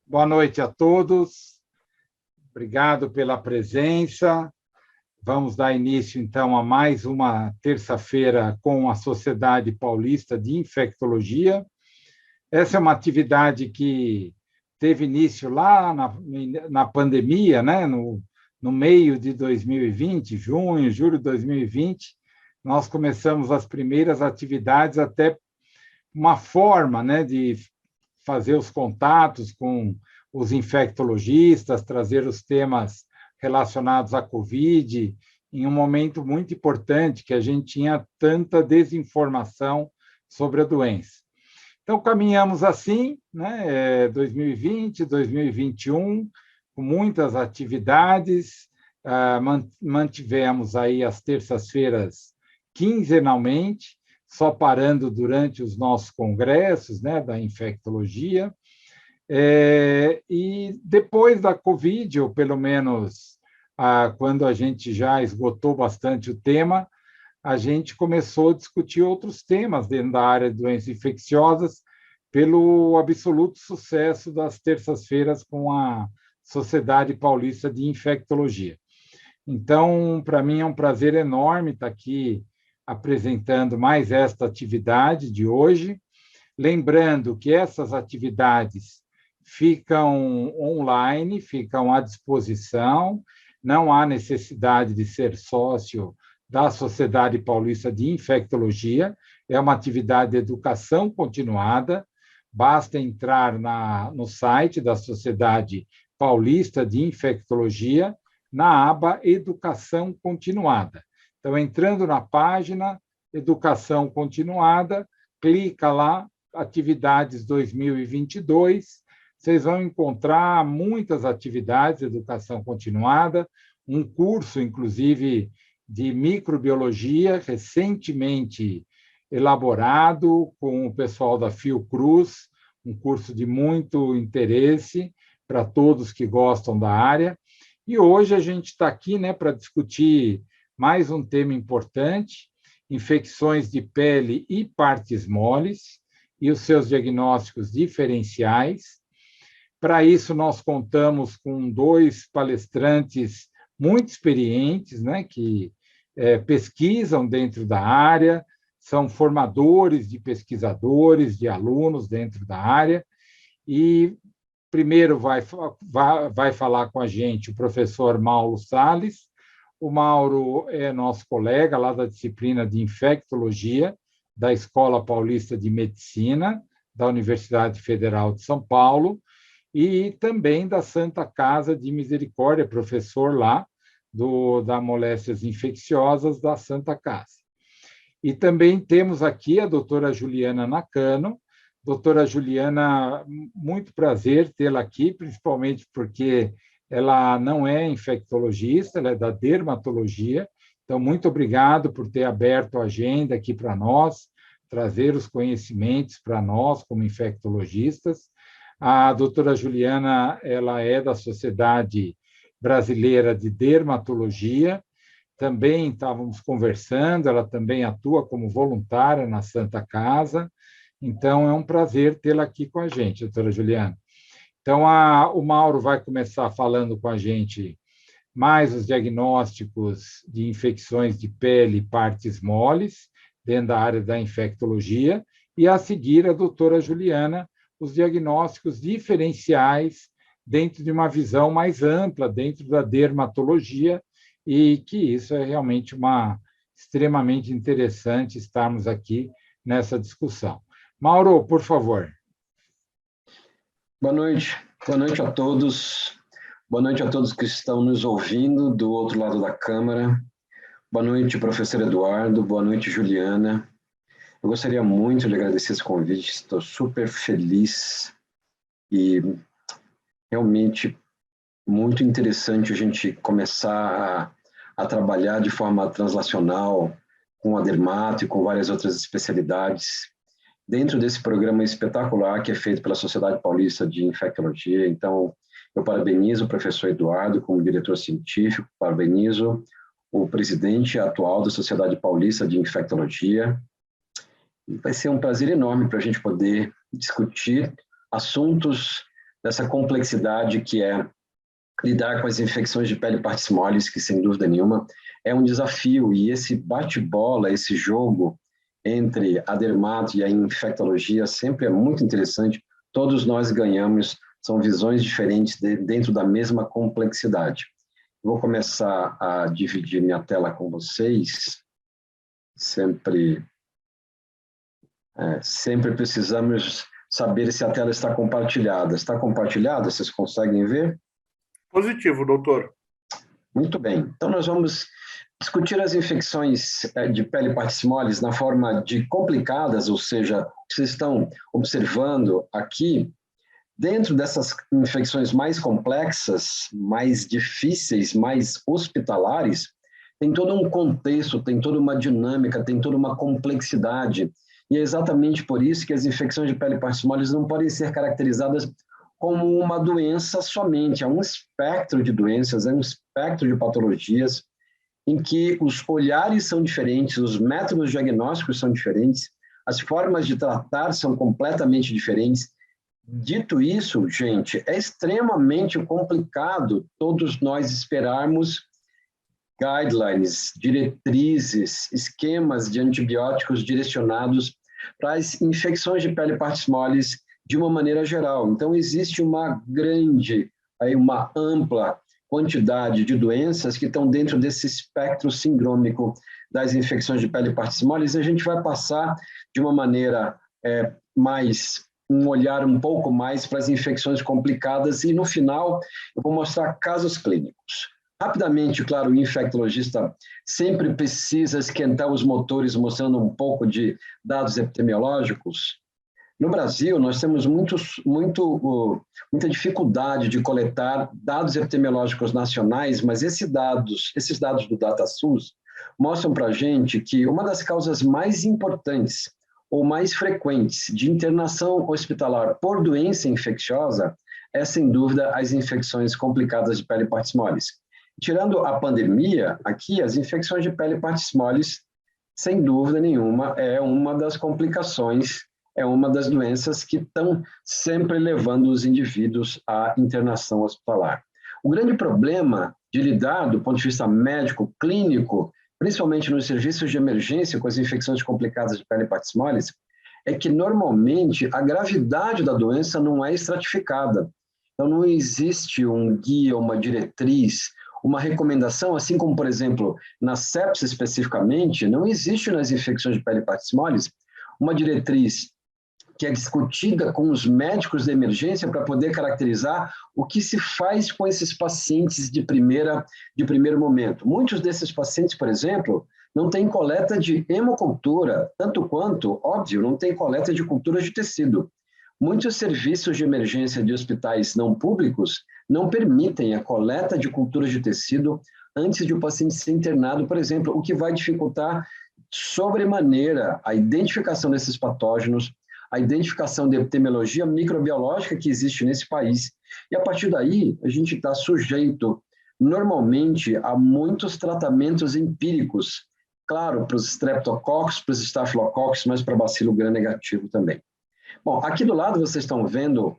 Boa noite a todos. Obrigado pela presença. Vamos dar início, então, a mais uma terça-feira com a Sociedade Paulista de Infectologia. Essa é uma atividade que teve início lá na pandemia, né? No meio de 2020, junho, julho de 2020, nós começamos as primeiras atividades, até uma forma, né, de fazer os contatos com os infectologistas, trazer os temas relacionados à Covid, em um momento muito importante, que a gente tinha tanta desinformação sobre a doença. Então, caminhamos assim, né, 2020, 2021, com muitas atividades, mantivemos aí as terças-feiras quinzenalmente, só parando durante os nossos congressos, né, da infectologia. E depois da Covid, ou pelo menos quando a gente já esgotou bastante o tema, a gente começou a discutir outros temas dentro da área de doenças infecciosas, pelo absoluto sucesso das terças-feiras com a Sociedade Paulista de Infectologia. Então, para mim é um prazer enorme estar aqui apresentando mais esta atividade de hoje, lembrando que essas atividades ficam online, ficam à disposição, não há necessidade de ser sócio da Sociedade Paulista de Infectologia, é uma atividade de educação continuada, basta entrar no site da Sociedade Paulista de Infectologia, na aba Educação Continuada. Então, entrando na página Educação Continuada, clica lá, Atividades 2022, vocês vão encontrar muitas atividades de educação continuada, um curso, inclusive, de microbiologia, recentemente elaborado com o pessoal da Fiocruz, um curso de muito interesse para todos que gostam da área. E hoje a gente está aqui, né, para discutir mais um tema importante, infecções de pele e partes moles e os seus diagnósticos diferenciais. Para isso, nós contamos com dois palestrantes muito experientes, né, que pesquisam dentro da área, são formadores de pesquisadores, de alunos dentro da área, e primeiro vai falar com a gente o professor Mauro Salles. O Mauro é nosso colega lá da disciplina de infectologia, da Escola Paulista de Medicina, da Universidade Federal de São Paulo, e também da Santa Casa de Misericórdia, professor lá da Moléstias Infecciosas da Santa Casa. E também temos aqui a doutora Juliana Nakano. Doutora Juliana, muito prazer tê-la aqui, principalmente porque ela não é infectologista, ela é da dermatologia. Então, muito obrigado por ter aberto a agenda aqui para nós, trazer os conhecimentos para nós como infectologistas. A doutora Juliana, ela é da Sociedade Brasileira de Dermatologia, também estávamos conversando, ela também atua como voluntária na Santa Casa, então é um prazer tê-la aqui com a gente, doutora Juliana. Então, o Mauro vai começar falando com a gente mais os diagnósticos de infecções de pele e partes moles, dentro da área da infectologia, e a seguir a doutora Juliana, os diagnósticos diferenciais dentro de uma visão mais ampla, dentro da dermatologia, e que isso é realmente extremamente interessante estarmos aqui nessa discussão. Mauro, por favor. Boa noite a todos. Boa noite a todos que estão nos ouvindo do outro lado da câmara. Boa noite, professor Eduardo. Boa noite, Juliana. Eu gostaria muito de agradecer esse convite. Estou super feliz e realmente muito interessante a gente começar a trabalhar de forma translacional com a dermato e com várias outras especialidades dentro desse programa espetacular que é feito pela Sociedade Paulista de Infectologia. Então, eu parabenizo o professor Eduardo como diretor científico, parabenizo o presidente atual da Sociedade Paulista de Infectologia. E vai ser um prazer enorme para a gente poder discutir assuntos dessa complexidade que é lidar com as infecções de pele partismoles, que sem dúvida nenhuma é um desafio, e esse bate-bola, esse jogo entre a dermato e a infectologia sempre é muito interessante, todos nós ganhamos, são visões diferentes dentro da mesma complexidade. Vou começar a dividir minha tela com vocês, sempre precisamos saber se a tela está compartilhada. Está compartilhada? Vocês conseguem ver? Positivo, doutor. Muito bem. Então, nós vamos discutir as infecções de pele partismoles na forma de complicadas, ou seja, vocês estão observando aqui, dentro dessas infecções mais complexas, mais difíceis, mais hospitalares, tem todo um contexto, tem toda uma dinâmica, tem toda uma complexidade. E é exatamente por isso que as infecções de pele partismoles não podem ser caracterizadas como uma doença somente, é um espectro de doenças, é um espectro de patologias em que os olhares são diferentes, os métodos diagnósticos são diferentes, as formas de tratar são completamente diferentes. Dito isso, gente, é extremamente complicado todos nós esperarmos guidelines, diretrizes, esquemas de antibióticos direcionados para as infecções de pele partismoles de uma maneira geral. Então, existe uma ampla quantidade de doenças que estão dentro desse espectro sindrômico das infecções de pele partismoles, e a gente vai passar de uma maneira um olhar um pouco mais para as infecções complicadas, e no final eu vou mostrar casos clínicos. Rapidamente, claro, o infectologista sempre precisa esquentar os motores mostrando um pouco de dados epidemiológicos. No Brasil, nós temos muita dificuldade de coletar dados epidemiológicos nacionais, mas esses dados do DataSUS mostram para a gente que uma das causas mais importantes ou mais frequentes de internação hospitalar por doença infecciosa é, sem dúvida, as infecções complicadas de pele partismoles. Tirando a pandemia, aqui as infecções de pele partismoles, sem dúvida nenhuma, é uma das complicações, é uma das doenças que estão sempre levando os indivíduos à internação hospitalar. O grande problema de lidar do ponto de vista médico, clínico, principalmente nos serviços de emergência com as infecções complicadas de pele partismoles, é que normalmente a gravidade da doença não é estratificada. Então não existe um guia, uma diretriz, uma recomendação, assim como, por exemplo, na sepse especificamente, não existe nas infecções de pele partismoles uma diretriz que é discutida com os médicos de emergência para poder caracterizar o que se faz com esses pacientes de primeiro momento. Muitos desses pacientes, por exemplo, não têm coleta de hemocultura, tanto quanto, óbvio, não tem coleta de cultura de tecido. Muitos serviços de emergência de hospitais não públicos não permitem a coleta de culturas de tecido antes de o paciente ser internado, por exemplo, o que vai dificultar sobremaneira a identificação desses patógenos, a identificação da epidemiologia microbiológica que existe nesse país. E, a partir daí, a gente está sujeito, normalmente, a muitos tratamentos empíricos, claro, para os streptococcus, para os estafilococcus, mas para bacilo gram-negativo também. Bom, aqui do lado vocês estão vendo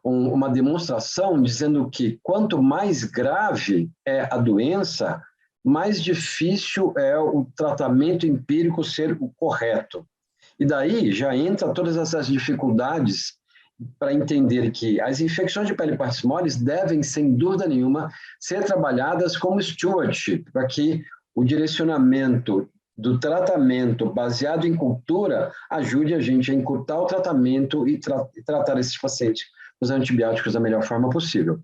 uma demonstração dizendo que quanto mais grave é a doença, mais difícil é o tratamento empírico ser o correto. E daí já entra todas essas dificuldades para entender que as infecções de pele partismoles devem, sem dúvida nenhuma, ser trabalhadas como stewardship, para que o direcionamento do tratamento baseado em cultura ajude a gente a encurtar o tratamento e tratar esses pacientes com os antibióticos da melhor forma possível.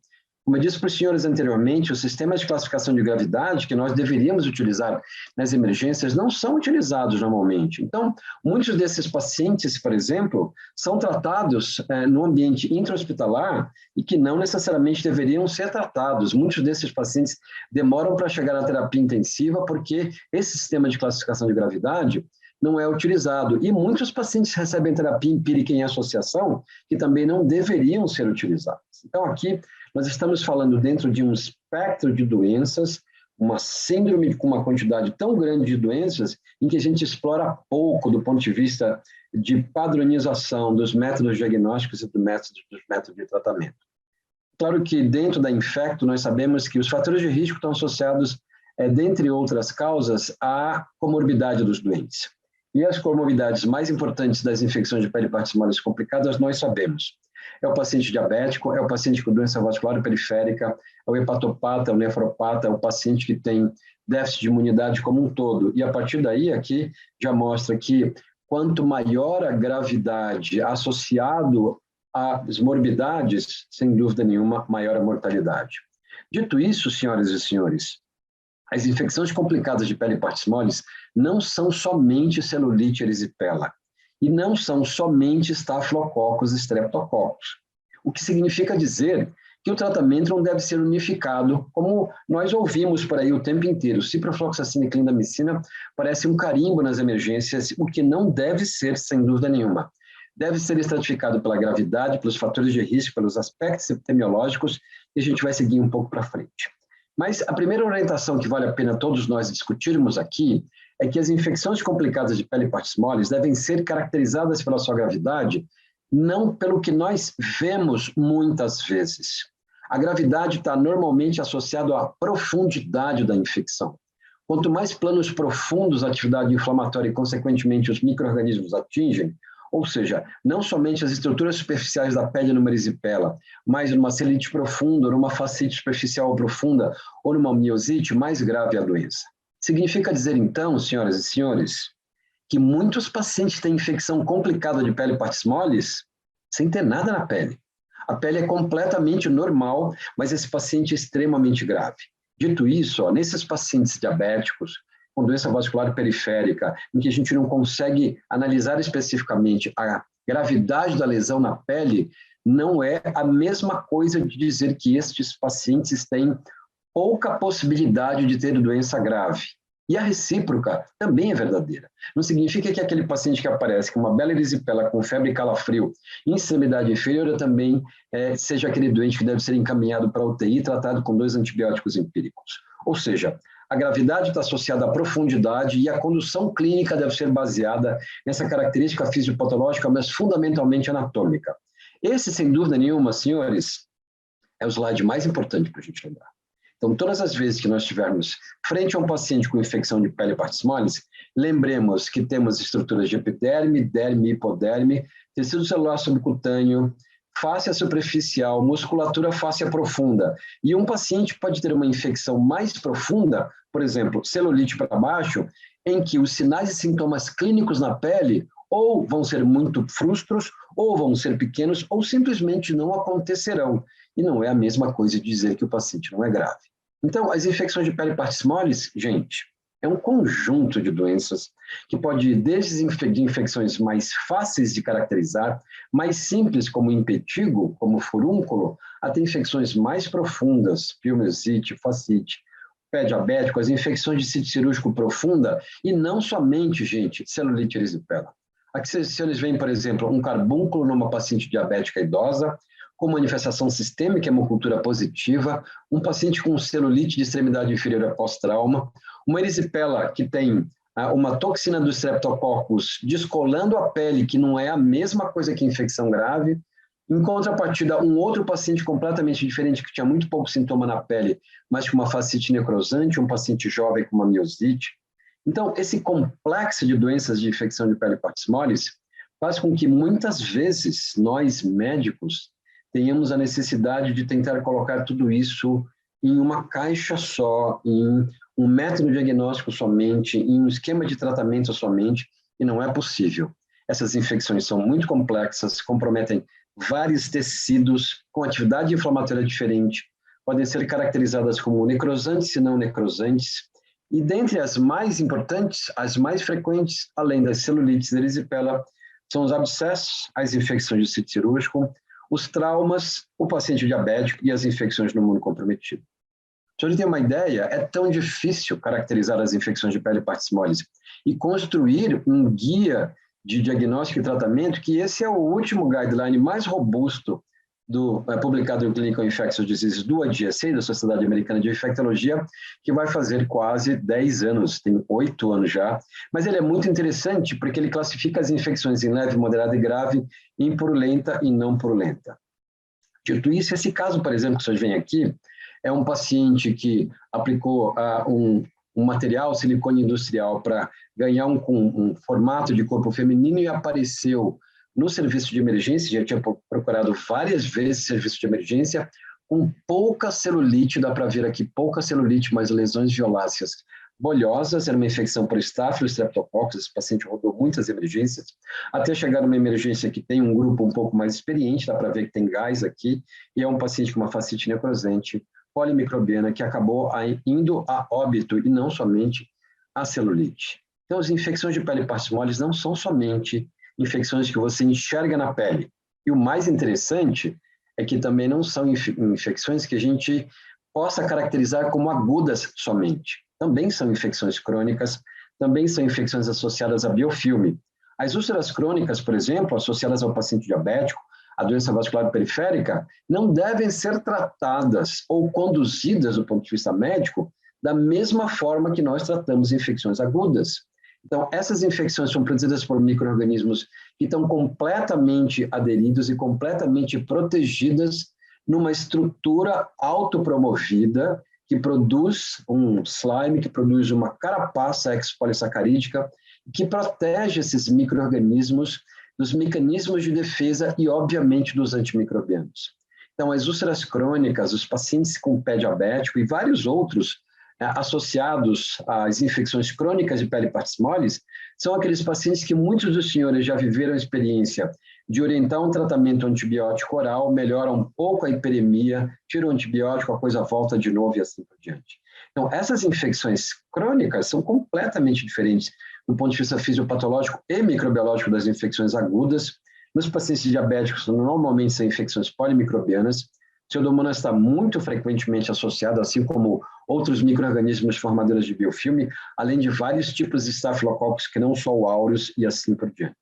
Como eu disse para os senhores anteriormente, os sistemas de classificação de gravidade que nós deveríamos utilizar nas emergências não são utilizados normalmente. Então, muitos desses pacientes, por exemplo, são tratados no ambiente intra-hospitalar e que não necessariamente deveriam ser tratados. Muitos desses pacientes demoram para chegar à terapia intensiva porque esse sistema de classificação de gravidade não é utilizado. E muitos pacientes recebem terapia empírica em associação que também não deveriam ser utilizados. Então, aqui, nós estamos falando dentro de um espectro de doenças uma síndrome com uma quantidade tão grande de doenças em que a gente explora pouco do ponto de vista de padronização dos métodos diagnósticos e dos métodos de tratamento. Claro que dentro da Infecto nós sabemos que os fatores de risco estão associados, dentre outras causas, à comorbidade dos doentes. E as comorbidades mais importantes das infecções de pele e partes moles complicadas nós sabemos. É o paciente diabético, é o paciente com doença vascular periférica, é o hepatopata, é o nefropata, é o paciente que tem déficit de imunidade como um todo. E a partir daí, aqui, já mostra que quanto maior a gravidade associado às morbidades, sem dúvida nenhuma, maior a mortalidade. Dito isso, senhoras e senhores, as infecções complicadas de pele e partes moles não são somente celulite erisipela e não são somente estafilococcus e streptococcus, o que significa dizer que o tratamento não deve ser unificado, como nós ouvimos por aí o tempo inteiro. Ciprofloxacina e clindamicina parece um carimbo nas emergências, o que não deve ser, sem dúvida nenhuma. Deve ser estratificado pela gravidade, pelos fatores de risco, pelos aspectos epidemiológicos, e a gente vai seguir um pouco para frente. Mas a primeira orientação que vale a pena todos nós discutirmos aqui é que as infecções complicadas de pele e partes moles devem ser caracterizadas pela sua gravidade, não pelo que nós vemos muitas vezes. A gravidade está normalmente associada à profundidade da infecção. Quanto mais planos profundos a atividade inflamatória e, consequentemente, os micro-organismos atingem, ou seja, não somente as estruturas superficiais da pele numa erisipela, mas numa celulite profunda, numa fascite superficial profunda ou numa miosite, mais grave é a doença. Significa dizer, então, senhoras e senhores, que muitos pacientes têm infecção complicada de pele e partes moles sem ter nada na pele. A pele é completamente normal, mas esse paciente é extremamente grave. Dito isso, nesses pacientes diabéticos, com doença vascular periférica, em que a gente não consegue analisar especificamente a gravidade da lesão na pele, não é a mesma coisa de dizer que estes pacientes têm pouca possibilidade de ter doença grave. E a recíproca também é verdadeira. Não significa que aquele paciente que aparece com uma bela erisipela, com febre e calafrio, em extremidade inferior, também seja aquele doente que deve ser encaminhado para a UTI tratado com 2 antibióticos empíricos. Ou seja, a gravidade está associada à profundidade e a condução clínica deve ser baseada nessa característica fisiopatológica, mas fundamentalmente anatômica. Esse, sem dúvida nenhuma, senhores, é o slide mais importante para a gente lembrar. Então, todas as vezes que nós estivermos frente a um paciente com infecção de pele e partes moles, lembremos que temos estruturas de epiderme, derme, hipoderme, tecido celular subcutâneo, fáscia superficial, musculatura fáscia profunda. E um paciente pode ter uma infecção mais profunda, por exemplo, celulite para baixo, em que os sinais e sintomas clínicos na pele ou vão ser muito frustros, ou vão ser pequenos, ou simplesmente não acontecerão. E não é a mesma coisa de dizer que o paciente não é grave. Então, as infecções de pele e partes moles, gente, é um conjunto de doenças que pode ir desde infecções mais fáceis de caracterizar, mais simples como impetigo, como furúnculo, até infecções mais profundas, piomiosite, fascite, pé diabético, as infecções de sítio cirúrgico profunda, e não somente, gente, celulite erisipela. Aqui vocês veem, por exemplo, um carbúnculo numa paciente diabética idosa, com manifestação sistêmica, hemocultura positiva, um paciente com celulite de extremidade inferior após trauma, uma erisipela que tem uma toxina do Streptococcus descolando a pele, que não é a mesma coisa que infecção grave. Em contrapartida, um outro paciente completamente diferente, que tinha muito pouco sintoma na pele, mas com uma fascite necrosante, um paciente jovem com uma miosite. Então, esse complexo de doenças de infecção de pele e partes moles faz com que, muitas vezes, nós, médicos, tenhamos a necessidade de tentar colocar tudo isso em uma caixa só, em um método diagnóstico somente, em um esquema de tratamento somente, e não é possível. Essas infecções são muito complexas, comprometem vários tecidos com atividade inflamatória diferente, podem ser caracterizadas como necrosantes e não necrosantes, e dentre as mais importantes, as mais frequentes, além das celulites erisipela, são os abscessos, as infecções de sítio cirúrgico, os traumas, o paciente diabético e as infecções no imunocomprometido. Para a gente ter uma ideia, é tão difícil caracterizar as infecções de pele e partes moles e construir um guia de diagnóstico e tratamento que esse é o último guideline mais robusto publicado no Clinical Infectious Diseases do AGSA, da Sociedade Americana de Infectologia, que vai fazer quase 10 anos, tem 8 anos já, mas ele é muito interessante porque ele classifica as infecções em leve, moderada e grave, em purulenta e não purulenta. Dito isso, esse caso, por exemplo, que vocês veem aqui, é um paciente que aplicou um material silicone industrial para ganhar um formato de corpo feminino e apareceu no serviço de emergência, já tinha procurado várias vezes serviço de emergência, com pouca celulite, dá para ver aqui, pouca celulite, mas lesões violáceas bolhosas, era uma infecção por Staphylococcus streptococcus, esse paciente rodou muitas emergências, até chegar numa emergência que tem um grupo um pouco mais experiente, dá para ver que tem gás aqui, e é um paciente com uma fascite necrosante, polimicrobiana, que acabou indo a óbito, e não somente a celulite. Então, as infecções de pele parcimoles não são somente infecções que você enxerga na pele. E o mais interessante é que também não são infecções que a gente possa caracterizar como agudas somente. Também são infecções crônicas, também são infecções associadas a biofilme. As úlceras crônicas, por exemplo, associadas ao paciente diabético, a doença vascular periférica, não devem ser tratadas ou conduzidas do ponto de vista médico da mesma forma que nós tratamos infecções agudas. Então, essas infecções são produzidas por micro-organismos que estão completamente aderidos e completamente protegidas numa estrutura autopromovida que produz um slime, que produz uma carapaça expolissacarídica, que protege esses micro-organismos dos mecanismos de defesa e, obviamente, dos antimicrobianos. Então, as úlceras crônicas, os pacientes com pé diabético e vários outros associados às infecções crônicas de pele parcimoles, são aqueles pacientes que muitos dos senhores já viveram a experiência de orientar um tratamento antibiótico oral, melhora um pouco a hiperemia, tira o antibiótico, a coisa volta de novo e assim por diante. Então, essas infecções crônicas são completamente diferentes do ponto de vista fisiopatológico e microbiológico das infecções agudas. Nos pacientes diabéticos, normalmente são infecções polimicrobianas. Pseudomonas está muito frequentemente associado, assim como outros micro-organismos formadores de biofilme, além de vários tipos de estafilococos que não só o aureus e assim por diante.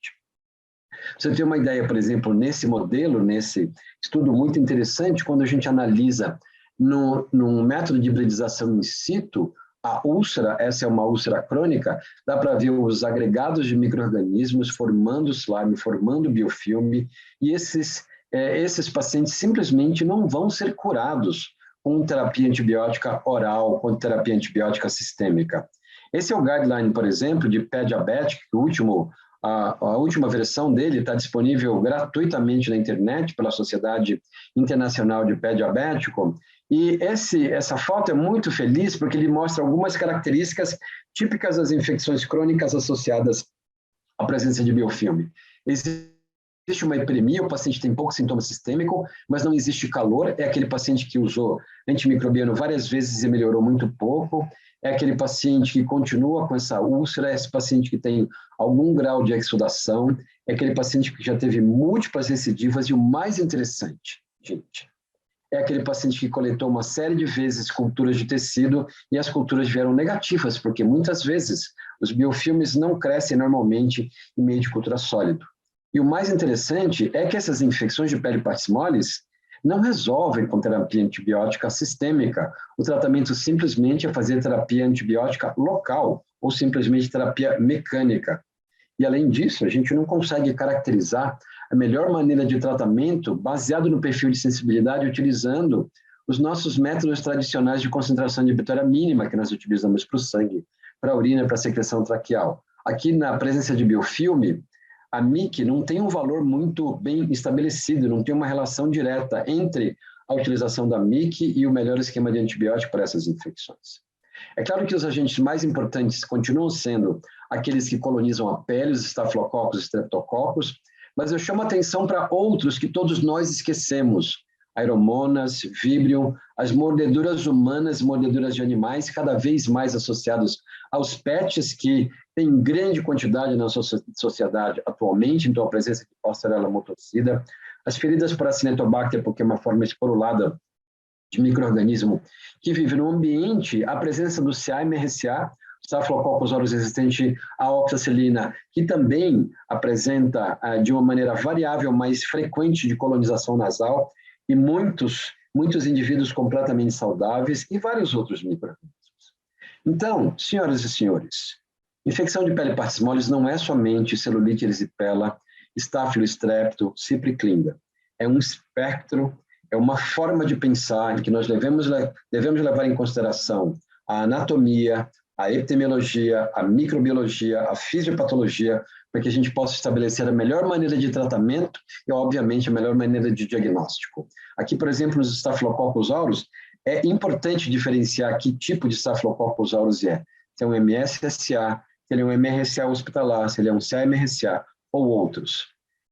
Você tem uma ideia, por exemplo, nesse modelo, nesse estudo muito interessante, quando a gente analisa num método de hibridização in situ, a úlcera, essa é uma úlcera crônica, dá para ver os agregados de micro-organismos formando slime, formando biofilme, e esses pacientes simplesmente não vão ser curados com terapia antibiótica oral, com terapia antibiótica sistêmica. Esse é o guideline, por exemplo, de pé diabético, a última versão dele está disponível gratuitamente na internet pela Sociedade Internacional de Pé Diabético, e essa foto é muito feliz porque ele mostra algumas características típicas das infecções crônicas associadas à presença de biofilme. Existe uma hiperemia, o paciente tem pouco sintoma sistêmico, mas não existe calor, é aquele paciente que usou antimicrobiano várias vezes e melhorou muito pouco, é aquele paciente que continua com essa úlcera, é esse paciente que tem algum grau de exudação, é aquele paciente que já teve múltiplas recidivas, e o mais interessante, gente, é aquele paciente que coletou uma série de vezes culturas de tecido e as culturas vieram negativas, porque muitas vezes os biofilmes não crescem normalmente em meio de cultura sólido. E o mais interessante é que essas infecções de pele parcimoles não resolvem com terapia antibiótica sistêmica. O tratamento simplesmente é fazer terapia antibiótica local ou simplesmente terapia mecânica. E, além disso, a gente não consegue caracterizar a melhor maneira de tratamento baseado no perfil de sensibilidade utilizando os nossos métodos tradicionais de concentração inibitoria mínima que nós utilizamos para o sangue, para a urina, para a secreção traqueal. Aqui, na presença de biofilme, a MIC não tem um valor muito bem estabelecido, não tem uma relação direta entre a utilização da MIC e o melhor esquema de antibiótico para essas infecções. É claro que os agentes mais importantes continuam sendo aqueles que colonizam a pele, os estafilococos e streptococcus, mas eu chamo a atenção para outros que todos nós esquecemos. Aeromonas, Vibrio, as mordeduras humanas, mordeduras de animais, cada vez mais associados aos pets, que tem grande quantidade na sociedade atualmente, então a presença de Pasteurella motorcida, as feridas por Acinetobacter, porque é uma forma esporulada de micro-organismo que vive no ambiente, a presença do CA-MRSA, Staphylococcus aureus resistente à oxacilina, que também apresenta de uma maneira variável, mais frequente de colonização nasal, e muitos indivíduos completamente saudáveis e vários outros micro-organismos. Então, senhoras e senhores, infecção de pele partismoles não é somente celulite erisipela, Staphylococcus strepto, cipriclinda. É um espectro, é uma forma de pensar em que nós devemos levar em consideração a anatomia, a epidemiologia, a microbiologia, a fisiopatologia, para que a gente possa estabelecer a melhor maneira de tratamento e, obviamente, a melhor maneira de diagnóstico. Aqui, por exemplo, nos Staphylococcus aureus, é importante diferenciar que tipo de Staphylococcus aureus é. Se é um MSSA, se ele é um MRSA hospitalar, se ele é um CA-MRSA ou outros.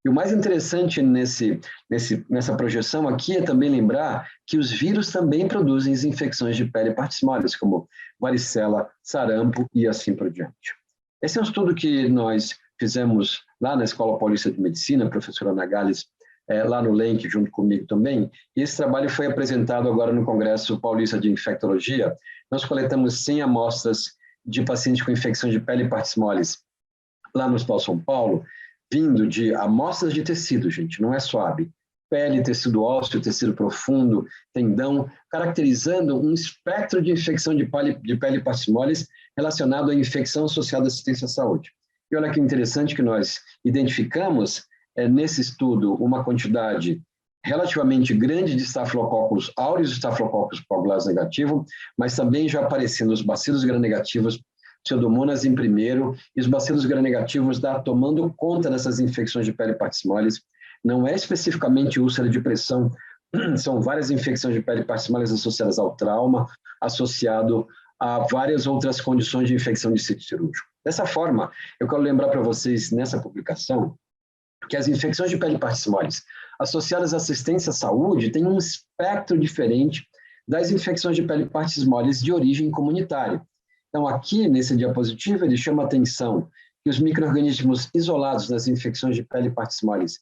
E o mais interessante nessa projeção aqui é também lembrar que os vírus também produzem as infecções de pele partismoles, como varicela, sarampo e assim por diante. Esse é um estudo que nós fizemos lá na Escola Paulista de Medicina, a professora Ana Gales, lá no LENC, junto comigo também, e esse trabalho foi apresentado agora no Congresso Paulista de Infectologia. Nós coletamos 100 amostras de pacientes com infecção de pele partismoles lá no Hospital São Paulo, vindo de amostras de tecido, gente, não é suave, pele, tecido ósseo, tecido profundo, tendão, caracterizando um espectro de infecção de pele partismoles relacionado à infecção associada à assistência à saúde. E olha que interessante que nós identificamos nesse estudo uma quantidade relativamente grande de Staphylococcus aureus e Staphylococcus coagulase negativo, mas também já aparecendo os bacilos gram-negativos, Pseudomonas em primeiro, e os bacilos gram-negativos tomando conta dessas infecções de pele partismoles. Não é especificamente úlcera de pressão, são várias infecções de pele partismoles associadas ao trauma, associado a várias outras condições de infecção de sítio cirúrgico. Dessa forma, eu quero lembrar para vocês nessa publicação que as infecções de pele partismoles associadas à assistência à saúde têm um espectro diferente das infecções de pele partismoles de origem comunitária. Então, aqui, nesse diapositivo, ele chama a atenção que os micro-organismos isolados das infecções de pele partismoles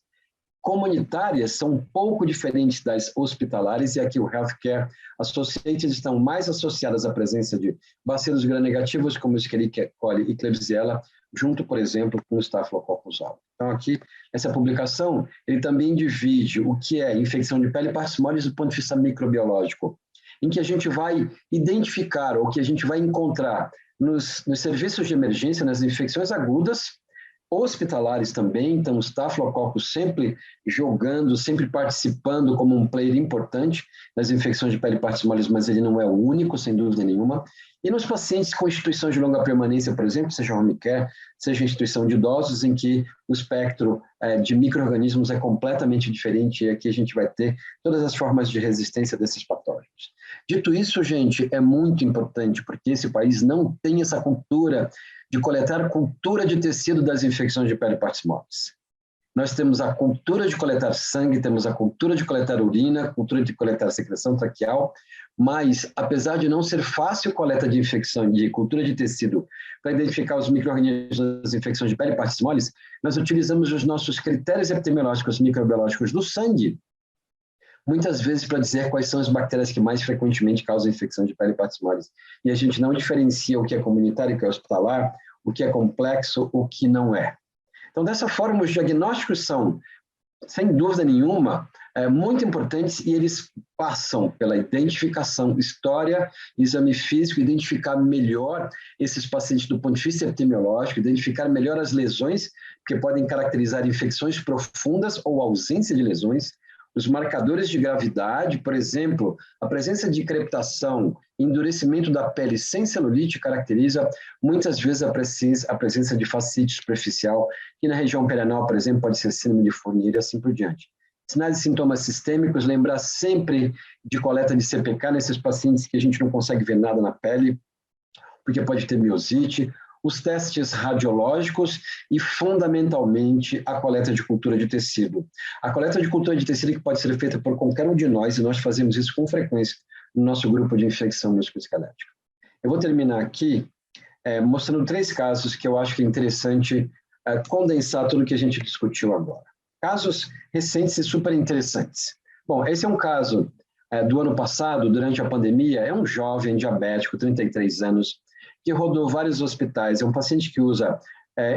comunitárias são um pouco diferentes das hospitalares, e aqui o Healthcare Associated estão mais associadas à presença de bacilos gram-negativos, como Escherichia coli e Klebsiella, junto, por exemplo, com o Staphylococcus aureus. Então, aqui, essa publicação, ele também divide o que é infecção de pele partismoles do ponto de vista microbiológico, em que a gente vai identificar, ou que a gente vai encontrar nos serviços de emergência, nas infecções agudas, hospitalares também, então o Staphylococcus sempre jogando, sempre participando como um player importante nas infecções de pele partismoles, mas ele não é o único, sem dúvida nenhuma. E nos pacientes com instituições de longa permanência, por exemplo, seja home care, seja instituição de idosos, em que o espectro de micro-organismos é completamente diferente, e aqui a gente vai ter todas as formas de resistência desses patógenos. Dito isso, gente, é muito importante, porque esse país não tem essa cultura de coletar cultura de tecido das infecções de pele partismoles. Nós temos a cultura de coletar sangue, temos a cultura de coletar urina, a cultura de coletar secreção traqueal, mas, apesar de não ser fácil coleta de infecção, de cultura de tecido, para identificar os micro-organismos das infecções de pele partismoles, nós utilizamos os nossos critérios epidemiológicos microbiológicos do sangue, muitas vezes para dizer quais são as bactérias que mais frequentemente causam infecção de pele partismoles. E a gente não diferencia o que é comunitário, o que é hospitalar, o que é complexo, o que não é. Então, dessa forma, os diagnósticos são, sem dúvida nenhuma, muito importantes, e eles passam pela identificação, história, exame físico, identificar melhor esses pacientes do ponto de vista epidemiológico, identificar melhor as lesões, que podem caracterizar infecções profundas ou ausência de lesões, os marcadores de gravidade, por exemplo, a presença de crepitação, endurecimento da pele sem celulite caracteriza muitas vezes a presença de fascite superficial, que na região perianal, por exemplo, pode ser síndrome de Fournier e assim por diante. Sinais e sintomas sistêmicos, lembrar sempre de coleta de CPK nesses pacientes que a gente não consegue ver nada na pele, porque pode ter miosite, os testes radiológicos e, fundamentalmente, a coleta de cultura de tecido. A coleta de cultura de tecido que pode ser feita por qualquer um de nós, e nós fazemos isso com frequência no nosso grupo de infecção musculoesquelética. Eu vou terminar aqui mostrando 3 casos que eu acho que é interessante condensar tudo que a gente discutiu agora. Casos recentes e super interessantes. Bom, esse é um caso do ano passado, durante a pandemia, é um jovem diabético, 33 anos, que rodou vários hospitais. É um paciente que usa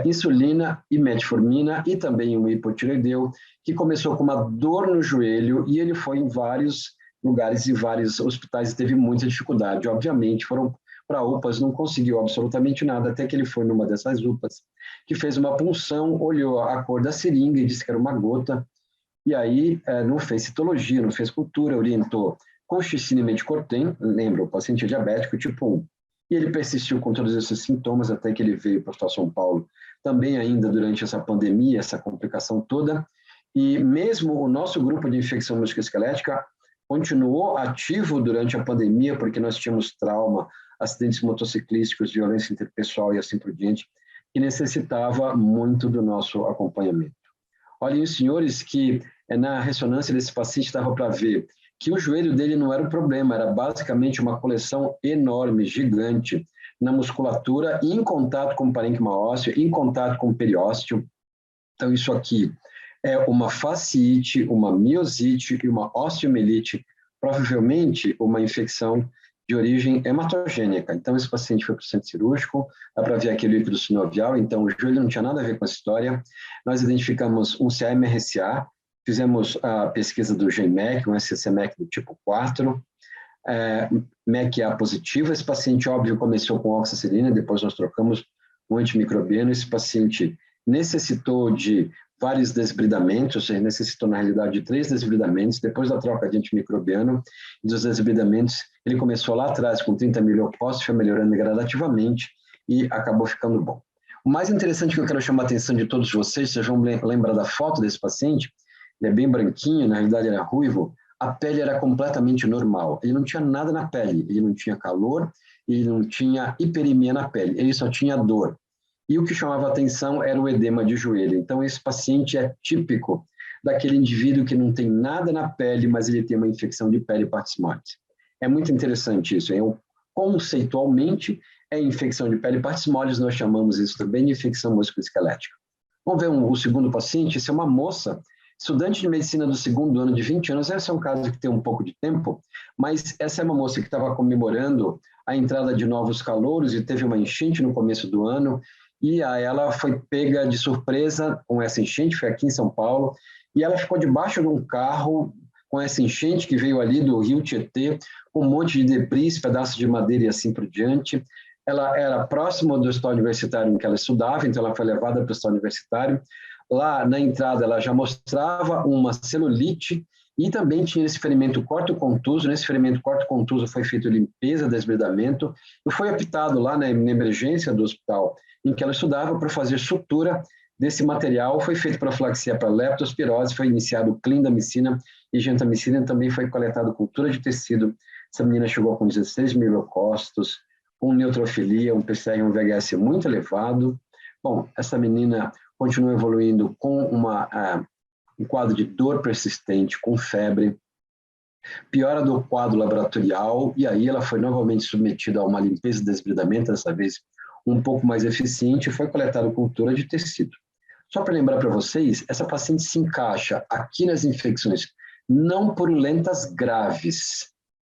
insulina e metformina e também um hipotireoideu, que começou com uma dor no joelho e ele foi em vários lugares e vários hospitais e teve muita dificuldade. Obviamente, foram para UPAs, não conseguiu absolutamente nada, até que ele foi numa dessas UPAs, que fez uma punção, olhou a cor da seringa e disse que era uma gota, e aí não fez citologia, não fez cultura, orientou colchicina e metcortem, lembra, o paciente diabético tipo 1. E ele persistiu com todos esses sintomas até que ele veio para o Hospital São Paulo, também ainda durante essa pandemia, essa complicação toda, e mesmo o nosso grupo de infecção musculoesquelética continuou ativo durante a pandemia, porque nós tínhamos trauma, acidentes motociclísticos, violência interpessoal e assim por diante, que necessitava muito do nosso acompanhamento. Olhem, senhores, que na ressonância desse paciente dava para ver que o joelho dele não era o problema, era basicamente uma coleção enorme, gigante, na musculatura, em contato com o parênquima ósseo, em contato com o periósteo. Então, isso aqui é uma fasciite, uma miosite e uma osteomielite, provavelmente uma infecção de origem hematogênica. Então, esse paciente foi para o centro cirúrgico, dá para ver aqui o líquido sinovial, então o joelho não tinha nada a ver com essa história. Nós identificamos um CA-MRSA, fizemos a pesquisa do GMEC, um SCC-MEC do tipo 4, MEC-A positivo. Esse paciente, óbvio, começou com oxacilina, depois nós trocamos um antimicrobiano. Esse paciente necessitou de vários desbridamentos, necessitou, na realidade, de 3 desbridamentos. Depois da troca de antimicrobiano e dos desbridamentos, ele começou lá atrás com 30 mil leucócitos, foi melhorando gradativamente e acabou ficando bom. O mais interessante que eu quero chamar a atenção de todos vocês, vocês vão lembrar da foto desse paciente, ele é bem branquinho, na realidade ele era ruivo, a pele era completamente normal, ele não tinha nada na pele, ele não tinha calor, ele não tinha hiperemia na pele, ele só tinha dor. E o que chamava atenção era o edema de joelho. Então, esse paciente é típico daquele indivíduo que não tem nada na pele, mas ele tem uma infecção de peripartismose. É muito interessante isso. Conceitualmente, é infecção de peripartismose, nós chamamos isso também de infecção musculoesquelética. Vamos ver o segundo paciente. Essa é uma moça, estudante de medicina do 2º ano, de 20 anos. Esse é um caso que tem um pouco de tempo, mas essa é uma moça que estava comemorando a entrada de novos calouros e teve uma enchente no começo do ano, e ela foi pega de surpresa com essa enchente, foi aqui em São Paulo, e ela ficou debaixo de um carro com essa enchente que veio ali do Rio Tietê, com um monte de debris, pedaços de madeira e assim por diante. Ela era próxima do hospital universitário em que ela estudava, então ela foi levada para o hospital universitário. Lá na entrada ela já mostrava uma celulite e também tinha esse ferimento corto-contuso. Nesse ferimento corto-contuso foi feita limpeza, desbridamento, e foi aptado lá na emergência do hospital em que ela estudava para fazer sutura desse material. Foi feita profilaxia para leptospirose, foi iniciado clindamicina e gentamicina, também foi coletado cultura de tecido. Essa menina chegou com 16 mil leucócitos, com neutrofilia, um PCR e um VHS muito elevado. Bom, essa menina continua evoluindo com um quadro de dor persistente, com febre, piora do quadro laboratorial, e aí ela foi novamente submetida a uma limpeza e desbridamento, dessa vez um pouco mais eficiente, e foi coletada cultura de tecido. Só para lembrar para vocês, essa paciente se encaixa aqui nas infecções não purulentas graves.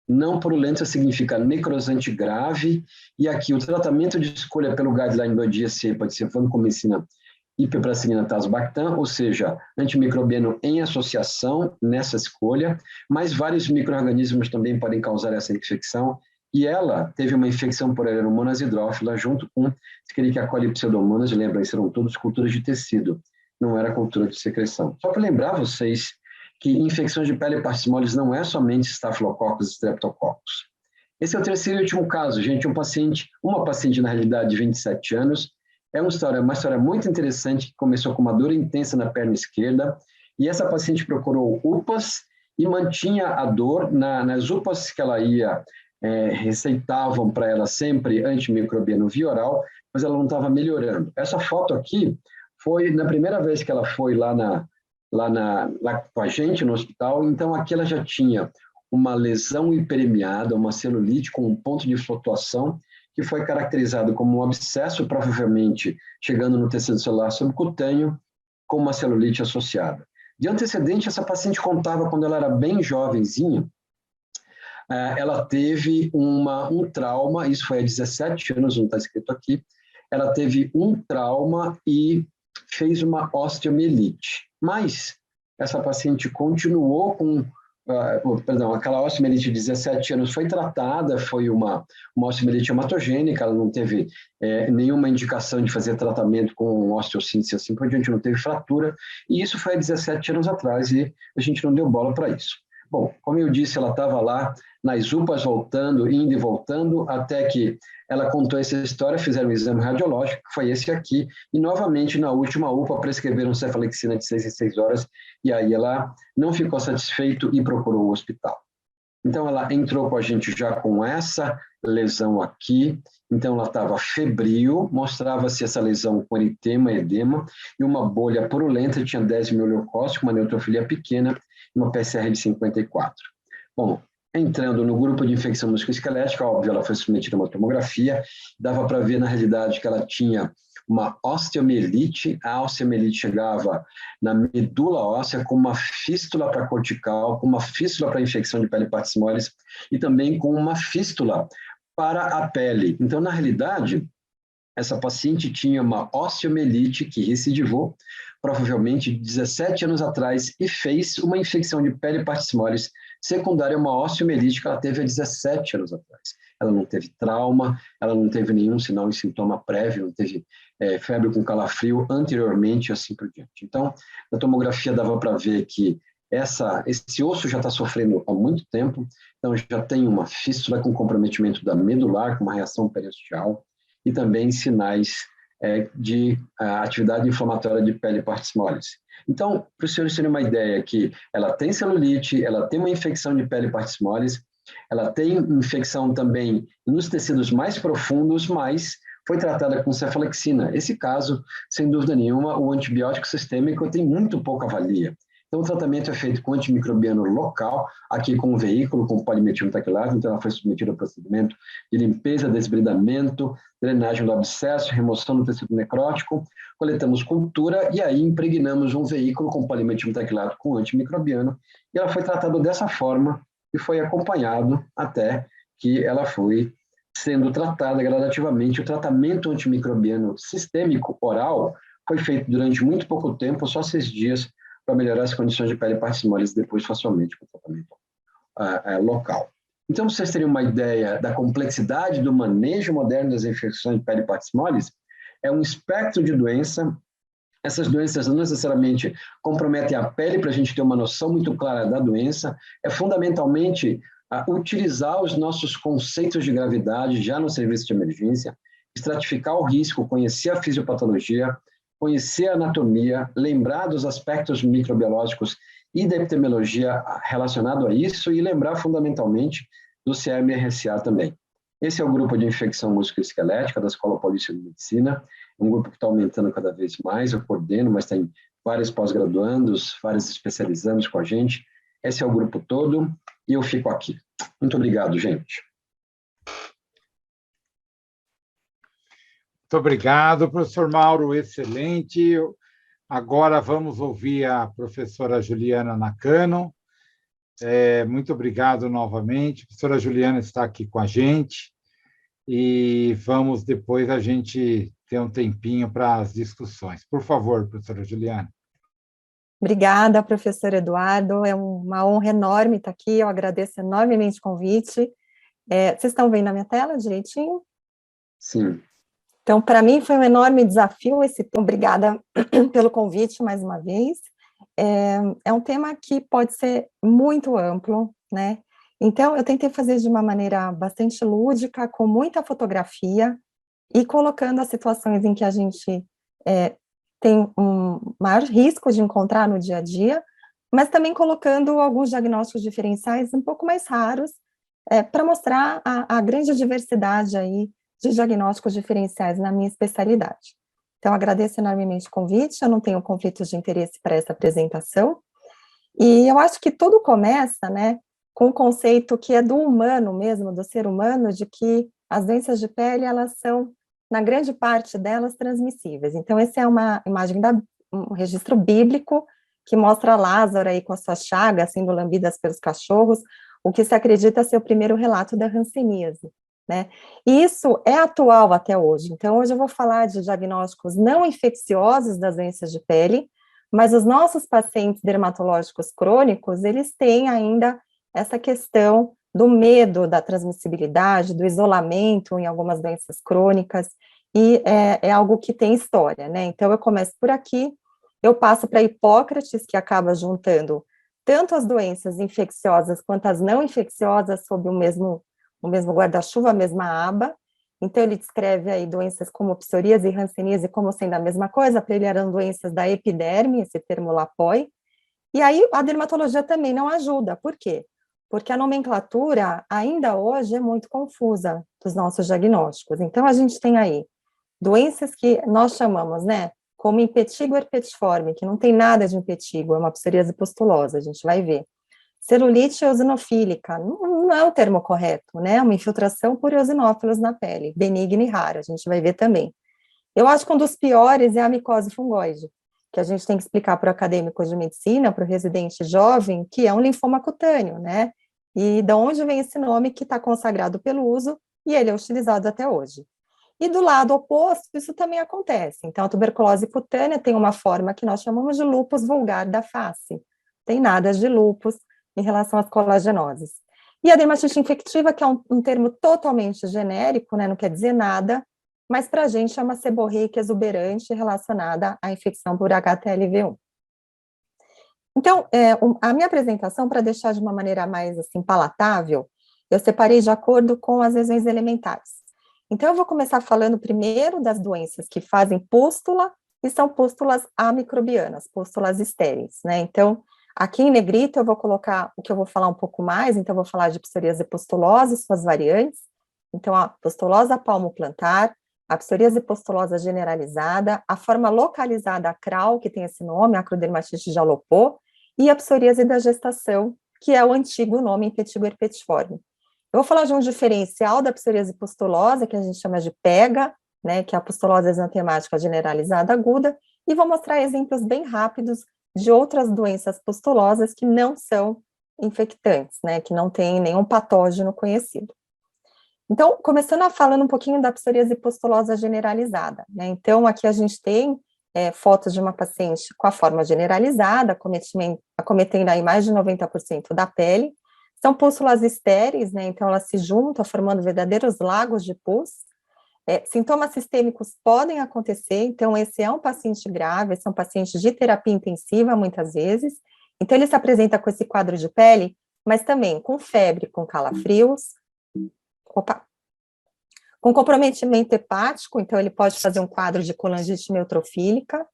Não purulenta significa necrosante grave, e aqui o tratamento de escolha pelo guideline do DSC pode ser vancomicina e piperacillina tazobactam, ou seja, antimicrobiano em associação nessa escolha, mas vários micro-organismos também podem causar essa infecção, e ela teve uma infecção por Aeromonas hidrófila junto com Escherichia coli pseudomonas, lembram, serão todos culturas de tecido, não era cultura de secreção. Só para lembrar vocês que infecções de peripartismose não é somente estafilococcus e streptococcus. Esse é o terceiro e último caso, gente, uma paciente na realidade de 27 anos, é uma história muito interessante, que começou com uma dor intensa na perna esquerda, e essa paciente procurou UPAs e mantinha a dor nas UPAs que ela ia, receitavam para ela sempre antimicrobiano via oral, mas ela não estava melhorando. Essa foto aqui foi na primeira vez que ela foi lá com a gente no hospital, então aqui ela já tinha uma lesão hiperemiada, uma celulite com um ponto de flutuação, que foi caracterizado como um abscesso, provavelmente chegando no tecido celular subcutâneo, com uma celulite associada. De antecedente, essa paciente contava, quando ela era bem jovenzinha, ela teve um trauma, isso foi há 17 anos, não está escrito aqui, ela teve um trauma e fez uma osteomielite. Mas essa paciente continuou com, aquela osteomielite de 17 anos foi tratada, foi uma osteomielite hematogênica, ela não teve nenhuma indicação de fazer tratamento com osteossíntese assim por diante, não teve fratura, e isso foi há 17 anos atrás, e a gente não deu bola para isso. Bom, como eu disse, ela estava lá nas UPAs voltando, indo e voltando, até que ela contou essa história, fizeram um exame radiológico, que foi esse aqui, e novamente na última UPA prescreveram cefalexina de 6 em 6 horas, e aí ela não ficou satisfeita e procurou o hospital. Então ela entrou com a gente já com essa lesão aqui, então ela estava febril, mostrava-se essa lesão com eritema, edema, e uma bolha purulenta, tinha 10 mil leucócitos, uma neutrofilia pequena, e uma PCR de 54. Bom, entrando no grupo de infecção musculoesquelética, óbvio, ela foi submetida a uma tomografia, dava para ver na realidade que ela tinha uma osteomielite, a osteomielite chegava na medula óssea com uma fístula para cortical, com uma fístula para infecção de pele partes moles e também com uma fístula para a pele. Então, na realidade, essa paciente tinha uma osteomielite que recidivou, provavelmente 17 anos atrás, e fez uma infecção de pele partes moles secundária a uma osteomielite que ela teve há 17 anos atrás. Ela não teve trauma, ela não teve nenhum sinal e sintoma prévio, não teve febre com calafrio anteriormente, assim por diante. Então, na tomografia dava para ver que esse osso já está sofrendo há muito tempo, então já tem uma fístula com comprometimento da medular, com uma reação periosteal, e também sinais de atividade inflamatória de pele e partes moles. Então, para os senhores terem uma ideia que ela tem celulite, ela tem uma infecção de pele e partes moles, ela tem infecção também nos tecidos mais profundos, mas foi tratada com cefalexina. Esse caso, sem dúvida nenhuma, o antibiótico sistêmico tem muito pouca valia. Então, o tratamento é feito com antimicrobiano local, aqui com um veículo, com polimetilmetaquilato, então ela foi submetida ao procedimento de limpeza, desbridamento, drenagem do abscesso, remoção do tecido necrótico, coletamos cultura e aí impregnamos um veículo com polimetilmetaquilato com antimicrobiano e ela foi tratada dessa forma e foi acompanhado até que ela foi sendo tratada gradativamente. O tratamento antimicrobiano sistêmico oral foi feito durante muito pouco tempo, só 6 dias, para melhorar as condições de pele e partes moles, depois facilmente com tratamento local. Então, para vocês terem uma ideia da complexidade do manejo moderno das infecções de pele e partes moles, é um espectro de doença. Essas doenças não necessariamente comprometem a pele, para a gente ter uma noção muito clara da doença, é fundamentalmente utilizar os nossos conceitos de gravidade já no serviço de emergência, estratificar o risco, conhecer a fisiopatologia, conhecer a anatomia, lembrar dos aspectos microbiológicos e da epidemiologia relacionado a isso e lembrar fundamentalmente do CRM-RSA também. Esse é o grupo de infecção musculoesquelética da Escola Paulista de Medicina, um grupo que está aumentando cada vez mais, eu coordeno, mas tem vários pós-graduandos, vários especializandos com a gente. Esse é o grupo todo e eu fico aqui. Muito obrigado, gente. Muito obrigado, professor Mauro, excelente. Agora vamos ouvir a professora Juliana Nakano. Muito obrigado novamente. A professora Juliana está aqui com a gente e vamos depois a gente ter um tempinho para as discussões. Por favor, professora Juliana. Obrigada, professor Eduardo. É uma honra enorme estar aqui. Eu agradeço enormemente o convite. Vocês estão vendo a minha tela direitinho? Sim. Então, para mim foi um enorme desafio esse tema. Obrigada pelo convite mais uma vez. É um tema que pode ser muito amplo, né? Então, eu tentei fazer de uma maneira bastante lúdica, com muita fotografia, e colocando as situações em que a gente tem um maior risco de encontrar no dia a dia, mas também colocando alguns diagnósticos diferenciais um pouco mais raros, para mostrar a grande diversidade aí de diagnósticos diferenciais na minha especialidade. Então, agradeço enormemente o convite, eu não tenho conflitos de interesse para essa apresentação, e eu acho que tudo começa, né, com o conceito que é do humano mesmo, do ser humano, de que as doenças de pele, elas são, na grande parte delas, transmissíveis. Então, essa é uma imagem, um registro bíblico, que mostra Lázaro aí com as suas chagas, sendo lambidas pelos cachorros, o que se acredita ser o primeiro relato da hanseníase. né? E isso é atual até hoje. Então, hoje eu vou falar de diagnósticos não infecciosos das doenças de pele, mas os nossos pacientes dermatológicos crônicos, eles têm ainda essa questão do medo da transmissibilidade, do isolamento em algumas doenças crônicas, e é algo que tem história, né? Então, eu começo por aqui, eu passo para Hipócrates, que acaba juntando tanto as doenças infecciosas quanto as não infecciosas sob o mesmo guarda-chuva, a mesma aba. Então, ele descreve aí doenças como psoríase e hanseníase como sendo a mesma coisa, para ele eram doenças da epiderme, esse termo Lapoy. E aí, a dermatologia também não ajuda. Por quê? Porque a nomenclatura, ainda hoje, é muito confusa dos nossos diagnósticos. Então, a gente tem aí doenças que nós chamamos, né, como impetigo herpetiforme, que não tem nada de impetigo, é uma psoríase pustulosa, a gente vai ver. Celulite eosinofílica, não é o termo correto, né? Uma infiltração por eosinófilos na pele, benigna e rara, a gente vai ver também. Eu acho que um dos piores é a micose fungoide, que a gente tem que explicar para o acadêmico de medicina, para o residente jovem, que é um linfoma cutâneo, né? E de onde vem esse nome que está consagrado pelo uso, e ele é utilizado até hoje. E do lado oposto, isso também acontece. Então, a tuberculose cutânea tem uma forma que nós chamamos de lúpus vulgar da face. Tem nada de lúpus em relação às colagenoses. E a dermatite infectiva, que é um termo totalmente genérico, né, não quer dizer nada, mas para a gente é uma seborreica exuberante relacionada à infecção por HTLV1. Então, a minha apresentação, para deixar de uma maneira mais assim, palatável, eu separei de acordo com as lesões elementares. Então, eu vou começar falando primeiro das doenças que fazem pústula, e são pústulas amicrobianas, pústulas estéreis, né? Então, aqui em negrito eu vou colocar o que eu vou falar um pouco mais, então eu vou falar de psoríase pustulosa e suas variantes, então a pustulosa palmoplantar, a psoríase pustulosa generalizada, a forma localizada acral, que tem esse nome, acrodermatite de Jalopô, e a psoríase da gestação, que é o antigo nome impetigo herpetiforme. Eu vou falar de um diferencial da psoríase pustulosa, que a gente chama de PEGA, né, que é a pustulose exantemática generalizada aguda, e vou mostrar exemplos bem rápidos de outras doenças pustulosas que não são infectantes, né, que não têm nenhum patógeno conhecido. Então, começando falando um pouquinho da psoríase pustulosa generalizada, né, então aqui a gente tem fotos de uma paciente com a forma generalizada, acometendo aí mais de 90% da pele. São pústulas estéreis, né, então elas se juntam, formando verdadeiros lagos de pus. Sintomas sistêmicos podem acontecer, então esse é um paciente grave, esse é um paciente de terapia intensiva, muitas vezes. Então ele se apresenta com esse quadro de pele, mas também com febre, com calafrios, com comprometimento hepático, então ele pode fazer um quadro de colangite neutrofílica,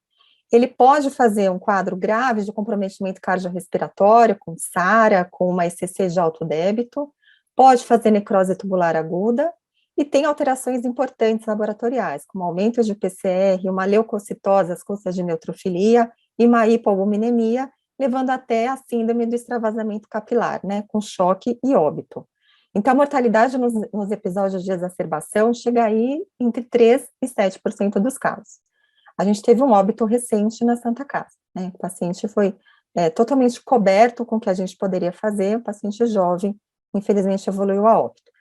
ele pode fazer um quadro grave de comprometimento cardiorrespiratório, com SARA, com uma ECC de alto débito, pode fazer necrose tubular aguda, e tem alterações importantes laboratoriais, como aumento de PCR, uma leucocitose às custas de neutrofilia e uma hipoalbuminemia, levando até a síndrome do extravasamento capilar, né, com choque e óbito. Então, a mortalidade nos episódios de exacerbação chega aí entre 3% e 7% dos casos. A gente teve um óbito recente na Santa Casa, né? O paciente foi totalmente coberto com o que a gente poderia fazer, o paciente jovem, infelizmente, evoluiu a óbito.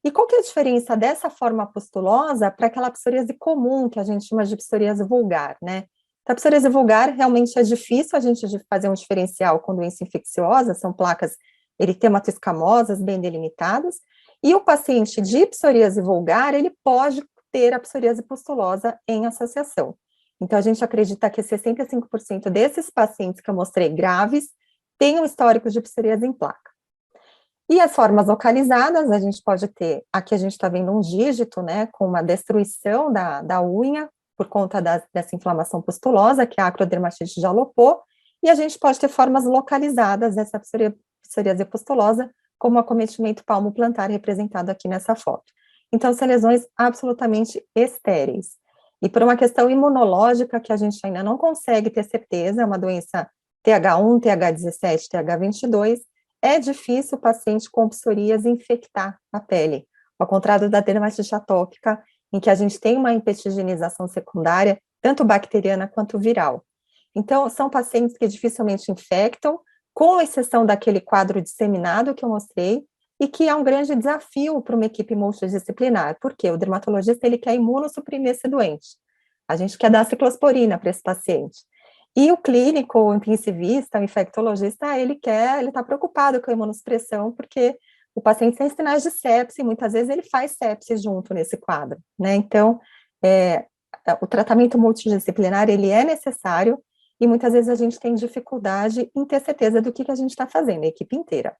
E qual que é a diferença dessa forma pustulosa para aquela psoríase comum, que a gente chama de psoríase vulgar, né? Então, a psoríase vulgar realmente é difícil a gente fazer um diferencial com doença infecciosa, são placas eritemato-escamosas bem delimitadas, e o paciente de psoríase vulgar, ele pode ter a psoríase pustulosa em associação. Então, a gente acredita que 65% desses pacientes que eu mostrei graves têm um histórico de psoríase em placa. E as formas localizadas, a gente pode ter, aqui a gente está vendo um dígito, né, com uma destruição da unha, por conta dessa inflamação pustulosa, que é a acrodermatite de Jalopô, e a gente pode ter formas localizadas dessa psoríase pustulosa, como o acometimento palmo-plantar representado aqui nessa foto. Então, são lesões absolutamente estéreis. E por uma questão imunológica que a gente ainda não consegue ter certeza, é uma doença TH1, TH17, TH22, é difícil o paciente com psoríase infectar a pele, ao contrário da dermatite atópica, em que a gente tem uma impetigenização secundária, tanto bacteriana quanto viral. Então, são pacientes que dificilmente infectam, com exceção daquele quadro disseminado que eu mostrei, e que é um grande desafio para uma equipe multidisciplinar, porque o dermatologista ele quer imunossuprimir esse doente. A gente quer dar ciclosporina para esse paciente. E o clínico, o intensivista, o infectologista, ele está preocupado com a imunossupressão, porque o paciente tem sinais de sepse, e muitas vezes ele faz sepse junto nesse quadro, né? Então, o tratamento multidisciplinar, ele é necessário, e muitas vezes a gente tem dificuldade em ter certeza do que a gente está fazendo, a equipe inteira.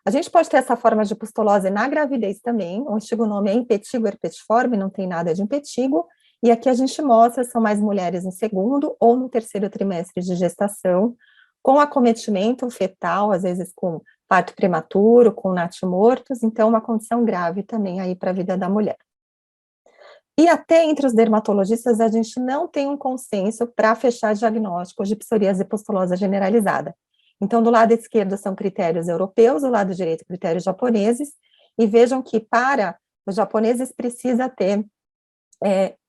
A gente pode ter essa forma de pustulose na gravidez também, o antigo nome é impetigo herpetiforme, não tem nada de impetigo, e aqui a gente mostra, são mais mulheres no segundo ou no terceiro trimestre de gestação, com acometimento fetal, às vezes com parto prematuro, com natimortos, então uma condição grave também aí para a vida da mulher. E até entre os dermatologistas a gente não tem um consenso para fechar diagnósticos de psoríase pustulosa generalizada. Então, do lado esquerdo são critérios europeus, do lado direito critérios japoneses, e vejam que para os japoneses precisa ter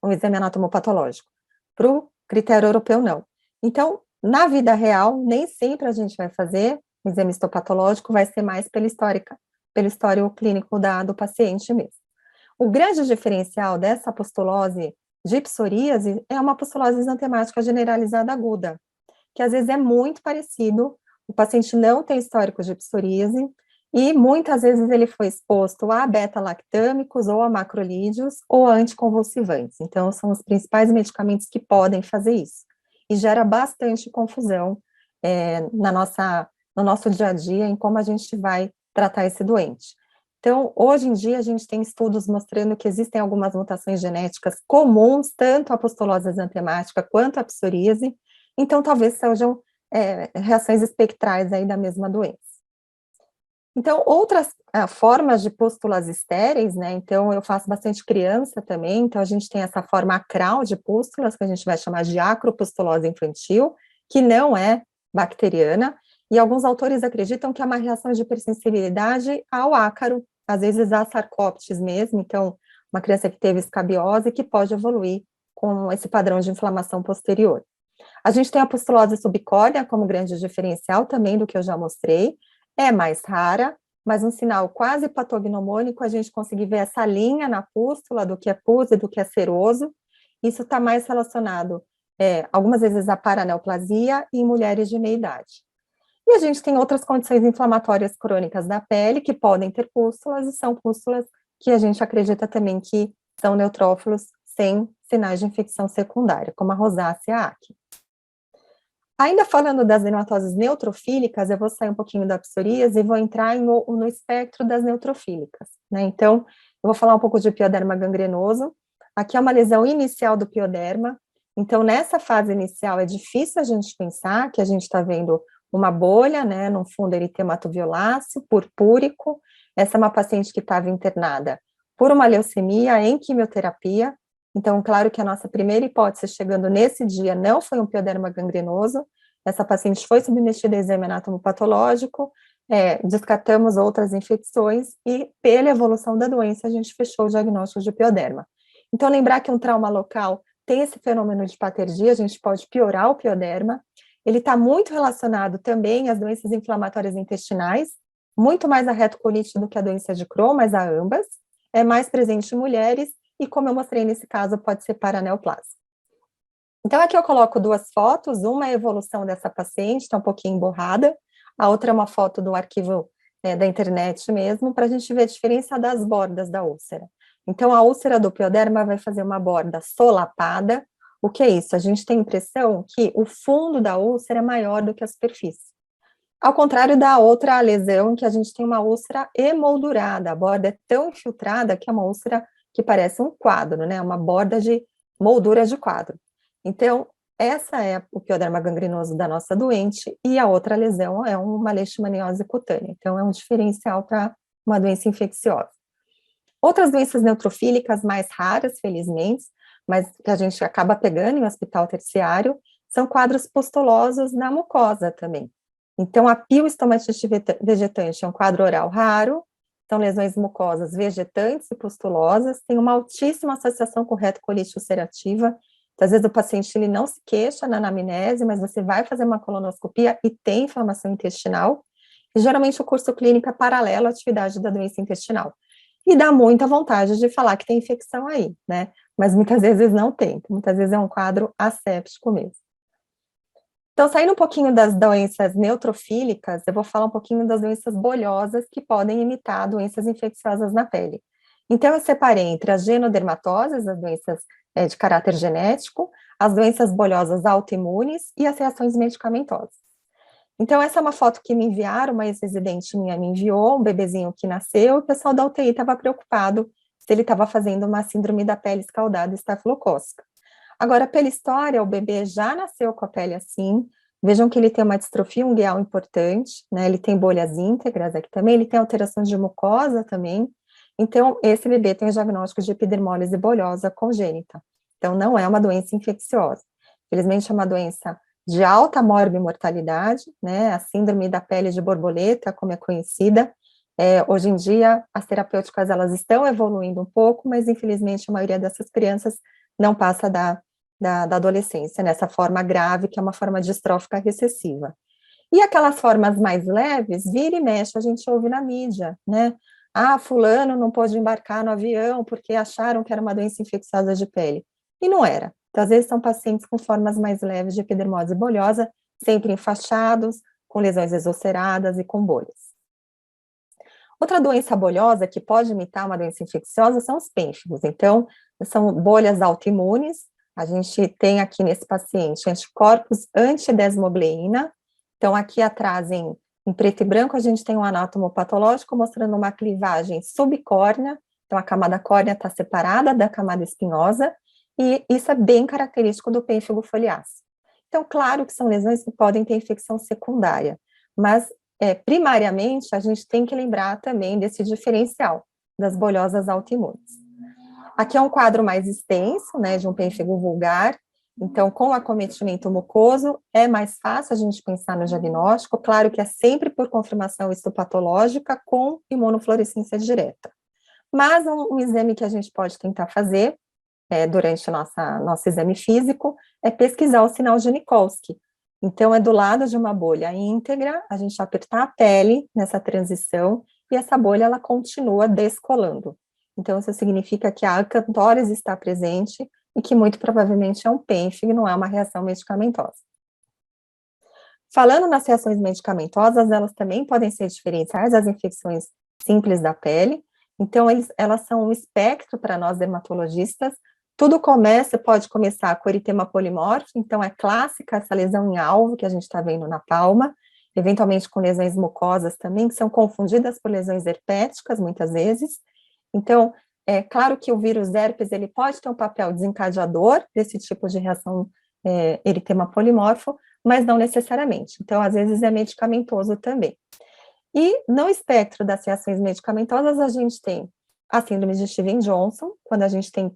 um exame anatomopatológico. Para o critério europeu, não. Então, na vida real, nem sempre a gente vai fazer um exame histopatológico, vai ser mais pelo histórico clínico do paciente mesmo. O grande diferencial dessa pustulose de psoríase é uma pustulose exantemática generalizada aguda, que às vezes é muito parecido, o paciente não tem histórico de psoríase, e muitas vezes ele foi exposto a beta-lactâmicos, ou a macrolídeos, ou a anticonvulsivantes. Então, são os principais medicamentos que podem fazer isso. E gera bastante confusão no nosso dia a dia, em como a gente vai tratar esse doente. Então, hoje em dia, a gente tem estudos mostrando que existem algumas mutações genéticas comuns, tanto à pustulose exantemática quanto à psoríase, então talvez sejam reações espectrais aí da mesma doença. Então, outras formas de pústulas estéreis, né, então eu faço bastante criança também, então a gente tem essa forma acral de pústulas, que a gente vai chamar de acropustulose infantil, que não é bacteriana, e alguns autores acreditam que é uma reação de hipersensibilidade ao ácaro, às vezes a Sarcoptes mesmo, então uma criança que teve escabiose que pode evoluir com esse padrão de inflamação posterior. A gente tem a pustulose subcórnea como grande diferencial também do que eu já mostrei, é mais rara, mas um sinal quase patognomônico, a gente conseguir ver essa linha na pústula do que é pus e do que é seroso, isso está mais relacionado, algumas vezes, à paraneoplasia e em mulheres de meia idade. E a gente tem outras condições inflamatórias crônicas da pele que podem ter pústulas, e são pústulas que a gente acredita também que são neutrófilos sem sinais de infecção secundária, como a rosácea e a acne. Ainda falando das dermatoses neutrofílicas, eu vou sair um pouquinho da psoríase e vou entrar no espectro das neutrofílicas, né? Então, eu vou falar um pouco de pioderma gangrenoso. Aqui é uma lesão inicial do pioderma. Então, nessa fase inicial, é difícil a gente pensar que a gente está vendo uma bolha, né, num fundo eritematoviolaço, purpúrico. Essa é uma paciente que estava internada por uma leucemia em quimioterapia. Então, claro que a nossa primeira hipótese chegando nesse dia não foi um pioderma gangrenoso, essa paciente foi submetida a exame anatomopatológico, descartamos outras infecções e, pela evolução da doença, a gente fechou o diagnóstico de pioderma. Então, lembrar que um trauma local tem esse fenômeno de patergia, a gente pode piorar o pioderma, ele está muito relacionado também às doenças inflamatórias intestinais, muito mais a retocolite do que a doença de Crohn, mas a ambas, é mais presente em mulheres, e como eu mostrei nesse caso, pode ser paraneoplasia. Então, aqui eu coloco duas fotos, uma é a evolução dessa paciente, está um pouquinho emborrada, a outra é uma foto do arquivo da internet mesmo, para a gente ver a diferença das bordas da úlcera. Então, a úlcera do pioderma vai fazer uma borda solapada. O que é isso? A gente tem a impressão que o fundo da úlcera é maior do que a superfície. Ao contrário da outra lesão, que a gente tem uma úlcera emoldurada, a borda é tão infiltrada que é uma úlcera que parece um quadro, né, uma borda de moldura de quadro. Então, essa é o pioderma gangrenoso da nossa doente, e a outra lesão é uma leishmaniose cutânea, então é um diferencial para uma doença infecciosa. Outras doenças neutrofílicas mais raras, felizmente, mas que a gente acaba pegando em hospital terciário, são quadros pustulosos na mucosa também. Então, a pioestomatite vegetante é um quadro oral raro, são lesões mucosas vegetantes e pustulosas, tem uma altíssima associação com retocolite ulcerativa. Então, às vezes o paciente ele não se queixa na anamnese, mas você vai fazer uma colonoscopia e tem inflamação intestinal. E geralmente o curso clínico é paralelo à atividade da doença intestinal. E dá muita vontade de falar que tem infecção aí, né? Mas muitas vezes não tem, muitas vezes é um quadro asséptico mesmo. Então, saindo um pouquinho das doenças neutrofílicas, eu vou falar um pouquinho das doenças bolhosas que podem imitar doenças infecciosas na pele. Então, eu separei entre as genodermatoses, as doenças de caráter genético, as doenças bolhosas autoimunes e as reações medicamentosas. Então, essa é uma foto que me enviaram, uma ex-residente minha me enviou, um bebezinho que nasceu, e o pessoal da UTI estava preocupado se ele estava fazendo uma síndrome da pele escaldada estafilocócica. Agora, pela história, o bebê já nasceu com a pele assim, vejam que ele tem uma distrofia ungueal importante, né, ele tem bolhas íntegras aqui também, ele tem alterações de mucosa também, então esse bebê tem o diagnóstico de epidermólise bolhosa congênita, então não é uma doença infecciosa, felizmente é uma doença de alta morbimortalidade, né, a síndrome da pele de borboleta, como é conhecida. Hoje em dia, as terapêuticas, elas estão evoluindo um pouco, mas infelizmente a maioria dessas crianças não passa da adolescência, nessa forma grave, que é uma forma distrófica recessiva. E aquelas formas mais leves, vira e mexe, a gente ouve na mídia, né, fulano não pôde embarcar no avião porque acharam que era uma doença infecciosa de pele, e não era. Então, às vezes, são pacientes com formas mais leves de epidermose bolhosa, sempre enfaixados, com lesões exulceradas e com bolhas. Outra doença bolhosa que pode imitar uma doença infecciosa são os pênfigos. Então, são bolhas autoimunes. A gente tem aqui nesse paciente anticorpos antidesmogleína. Então, aqui atrás, em preto e branco, a gente tem um anátomo patológico mostrando uma clivagem subcórnea. Então, a camada córnea está separada da camada espinhosa, e isso é bem característico do pênfigo foliáceo. Então, claro que são lesões que podem ter infecção secundária, mas primariamente a gente tem que lembrar também desse diferencial das bolhosas autoimunes. Aqui é um quadro mais extenso, né, de um pênfigo vulgar, então com acometimento mucoso é mais fácil a gente pensar no diagnóstico, claro que é sempre por confirmação histopatológica com imunofluorescência direta. Mas um exame que a gente pode tentar fazer durante nosso exame físico, é pesquisar o sinal de Nikolsky. Então, é do lado de uma bolha íntegra, a gente apertar a pele nessa transição, e essa bolha, ela continua descolando. Então, isso significa que a acantórese está presente, e que muito provavelmente é um pênfigo, não é uma reação medicamentosa. Falando nas reações medicamentosas, elas também podem ser diferenciais das infecções simples da pele, então elas são um espectro para nós dermatologistas. Tudo pode começar com eritema polimórfico, então é clássica essa lesão em alvo que a gente está vendo na palma, eventualmente com lesões mucosas também, que são confundidas por lesões herpéticas, muitas vezes. Então, é claro que o vírus herpes, ele pode ter um papel desencadeador desse tipo de reação eritema polimorfo, mas não necessariamente. Então, às vezes é medicamentoso também. E no espectro das reações medicamentosas, a gente tem a síndrome de Stevens-Johnson, quando a gente tem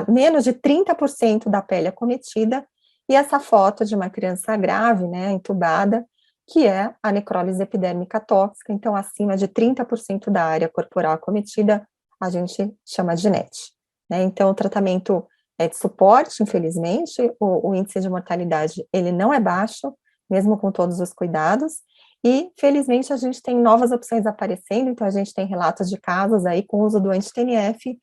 menos de 30% da pele acometida, e essa foto de uma criança grave, né, entubada, que é a necrólise epidérmica tóxica, então acima de 30% da área corporal acometida, a gente chama de NET. Né? Então, o tratamento é de suporte, infelizmente, o índice de mortalidade, ele não é baixo, mesmo com todos os cuidados, e, felizmente, a gente tem novas opções aparecendo, então a gente tem relatos de casos aí com o uso do anti-TNF,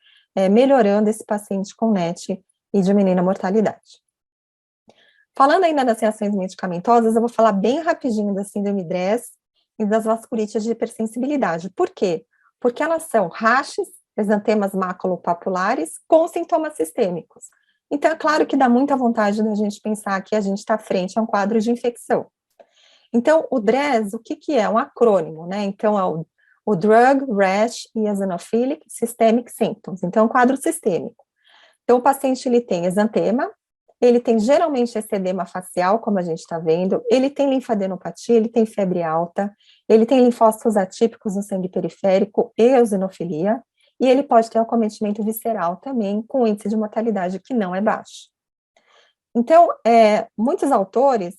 melhorando esse paciente com NET e diminuindo a mortalidade. Falando ainda das reações medicamentosas, eu vou falar bem rapidinho da síndrome DRESS e das vasculites de hipersensibilidade. Por quê? Porque elas são rachas, exantemas maculopapulares com sintomas sistêmicos. Então, é claro que dá muita vontade da gente pensar que a gente está frente a um quadro de infecção. Então, o DRESS, o que é? Um acrônimo, né? Então, é o Drug, Rash e Eosinophilic Systemic Symptoms. Então, é um quadro sistêmico. Então, o paciente, ele tem exantema, ele tem geralmente esse edema facial, como a gente está vendo, ele tem linfadenopatia, ele tem febre alta, ele tem linfócitos atípicos no sangue periférico e eosinofilia, e ele pode ter acometimento visceral também, com índice de mortalidade que não é baixo. Então, muitos autores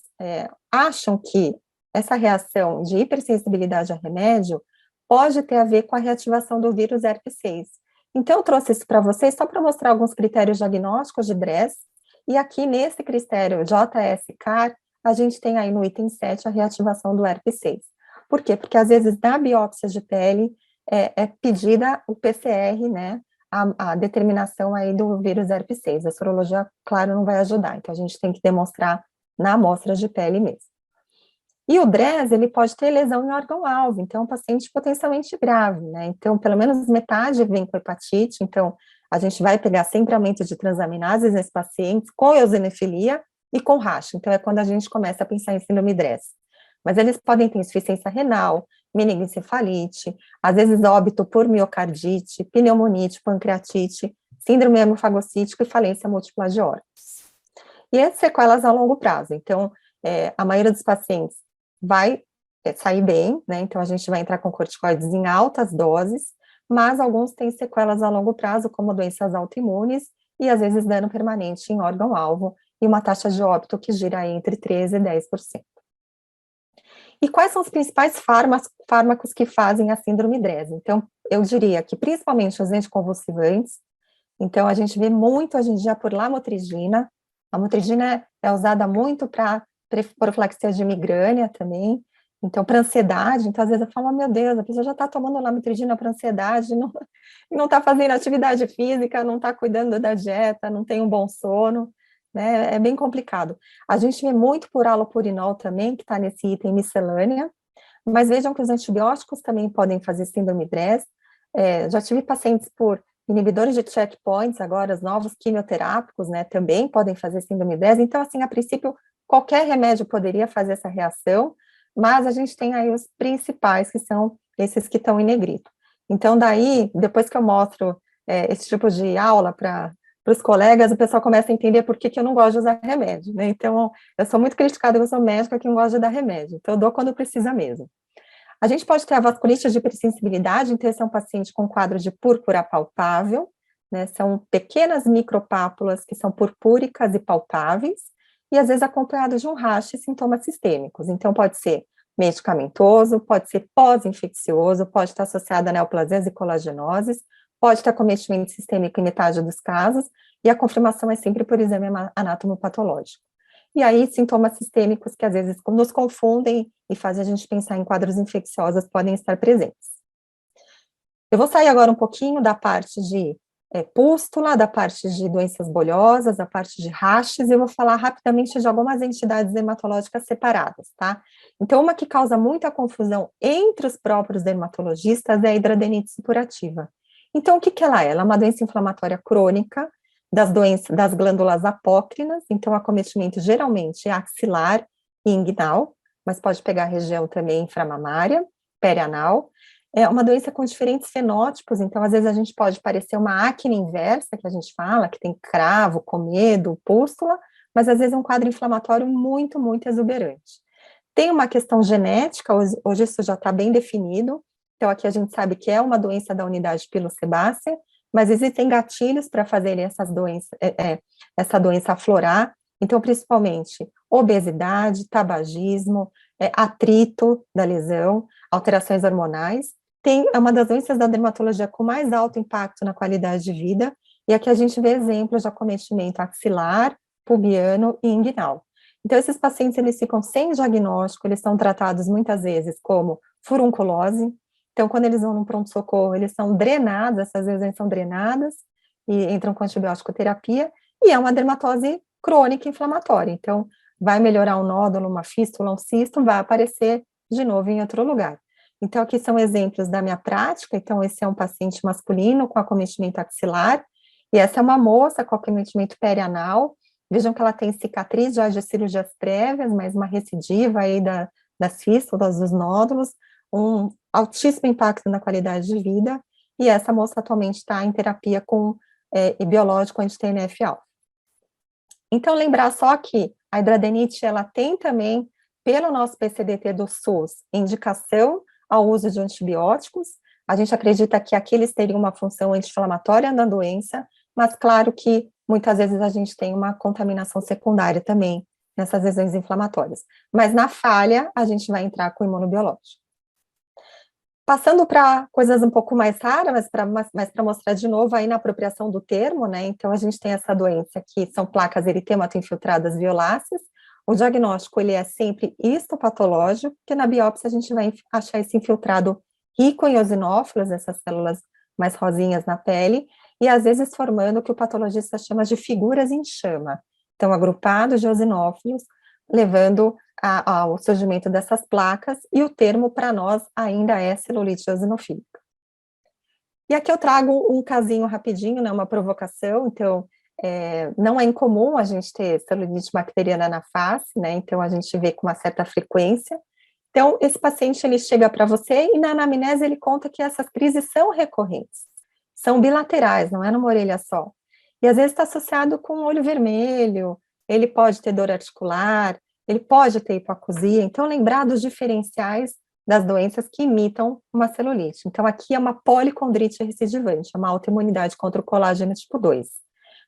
acham que essa reação de hipersensibilidade a remédio pode ter a ver com a reativação do vírus herpes 6. Então, eu trouxe isso para vocês só para mostrar alguns critérios diagnósticos de DRESS, e aqui nesse critério JS-CAR, a gente tem aí no item 7 a reativação do herpes 6. Por quê? Porque às vezes na biópsia de pele é pedida o PCR, né, a determinação aí do vírus herpes 6. A sorologia, claro, não vai ajudar, então a gente tem que demonstrar na amostra de pele mesmo. E o DRES, ele pode ter lesão em órgão-alvo, então é um paciente potencialmente grave, né, então pelo menos metade vem com hepatite, então a gente vai pegar sempre aumento de transaminases nesses pacientes com eosinofilia e com racha, então é quando a gente começa a pensar em síndrome DRES. Mas eles podem ter insuficiência renal, meningoencefalite, às vezes óbito por miocardite, pneumonite, pancreatite, síndrome hemofagocítica e falência múltipla de órgãos. E as sequelas a longo prazo, então, a maioria dos pacientes vai sair bem, né, então a gente vai entrar com corticoides em altas doses, mas alguns têm sequelas a longo prazo, como doenças autoimunes, e às vezes dano permanente em órgão-alvo, e uma taxa de óbito que gira entre 13% e 10%. E quais são os principais fármacos que fazem a síndrome DRES? Então, eu diria que principalmente os anticonvulsivantes, então a gente vê muito hoje em dia por lamotrigina, a motrigina é usada muito para profilaxia de migrânia também, então para ansiedade, então às vezes eu falo, oh, meu Deus, a pessoa já está tomando lamotrigina para ansiedade, não está fazendo atividade física, não está cuidando da dieta, não tem um bom sono, né, é bem complicado. A gente vê muito por halopurinol também, que está nesse item miscelânea, mas vejam que os antibióticos também podem fazer síndrome DRES, já tive pacientes por inibidores de checkpoints, agora os novos quimioterápicos, né, também podem fazer síndrome DRES, então assim, a princípio, qualquer remédio poderia fazer essa reação, mas a gente tem aí os principais, que são esses que estão em negrito. Então daí, depois que eu mostro esse tipo de aula para os colegas, o pessoal começa a entender por que eu não gosto de usar remédio, né? Então, eu sou muito criticada, eu sou médica que não gosta de dar remédio, então eu dou quando precisa mesmo. A gente pode ter a vasculite de hipersensibilidade, então esse é um paciente com quadro de púrpura palpável, né? São pequenas micropápulas que são purpúricas e palpáveis, e às vezes acompanhado de um racha e sintomas sistêmicos, então pode ser medicamentoso, pode ser pós-infeccioso, pode estar associado a neoplasias e colagenoses, pode ter acometimento sistêmico em metade dos casos, e a confirmação é sempre por exame anatomopatológico. E aí, sintomas sistêmicos que às vezes nos confundem e fazem a gente pensar em quadros infecciosos podem estar presentes. Eu vou sair agora um pouquinho da parte de pústula, da parte de doenças bolhosas, da parte de rachas, e eu vou falar rapidamente de algumas entidades dermatológicas separadas, tá? Então, uma que causa muita confusão entre os próprios dermatologistas é a hidradenite supurativa. Então, o que ela é? Ela é uma doença inflamatória crônica das glândulas apócrinas, então o acometimento geralmente é axilar e inguinal, mas pode pegar a região também inframamária, perianal. É uma doença com diferentes fenótipos, então às vezes a gente pode parecer uma acne inversa, que a gente fala, que tem cravo, comedo, pústula, mas às vezes é um quadro inflamatório muito, muito exuberante. Tem uma questão genética, hoje isso já está bem definido, então aqui a gente sabe que é uma doença da unidade pilosebácea, mas existem gatilhos para fazerem essa doença aflorar, então principalmente obesidade, tabagismo, atrito da lesão, alterações hormonais, é uma das doenças da dermatologia com mais alto impacto na qualidade de vida, e aqui a gente vê exemplos de acometimento axilar, pubiano e inguinal. Então esses pacientes, eles ficam sem diagnóstico, eles são tratados muitas vezes como furunculose. Então, quando eles vão no pronto-socorro, eles são drenados, essas lesões são drenadas, e entram com antibiótico terapia, e é uma dermatose crônica inflamatória. Então, vai melhorar um nódulo, uma fístula, um cisto, vai aparecer de novo em outro lugar. Então, aqui são exemplos da minha prática. Então, esse é um paciente masculino com acometimento axilar, e essa é uma moça com acometimento perianal. Vejam que ela tem cicatriz já de cirurgias prévias, mas uma recidiva aí das fístulas, dos nódulos, um altíssimo impacto na qualidade de vida, e essa moça atualmente está em terapia com biológico anti-TNF-alfa. Então, lembrar só que a hidradenite, ela tem também, pelo nosso PCDT do SUS, indicação ao uso de antibióticos. A gente acredita que aqui eles teriam uma função anti-inflamatória na doença, mas claro que muitas vezes a gente tem uma contaminação secundária também nessas lesões inflamatórias. Mas na falha, a gente vai entrar com imunobiológico. Passando para coisas um pouco mais raras, mas para mostrar de novo aí na apropriação do termo, né? Então, a gente tem essa doença que são placas eritemato-infiltradas violáceas, o diagnóstico ele é sempre histopatológico, porque na biópsia a gente vai achar esse infiltrado rico em eosinófilos, essas células mais rosinhas na pele, e às vezes formando o que o patologista chama de figuras em chama, então agrupados de eosinófilos, levando ao surgimento dessas placas, e o termo para nós ainda é celulite eosinofílica. E aqui eu trago um casinho rapidinho, né, uma provocação. Então, não é incomum a gente ter celulite bacteriana na face, né, então a gente vê com uma certa frequência. Então, esse paciente, ele chega para você e na anamnese ele conta que essas crises são recorrentes, são bilaterais, não é numa orelha só. E às vezes está associado com olho vermelho, ele pode ter dor articular, ele pode ter hipoacusia. Então, lembrar dos diferenciais das doenças que imitam uma celulite. Então, aqui é uma policondrite recidivante, é uma autoimunidade contra o colágeno tipo 2.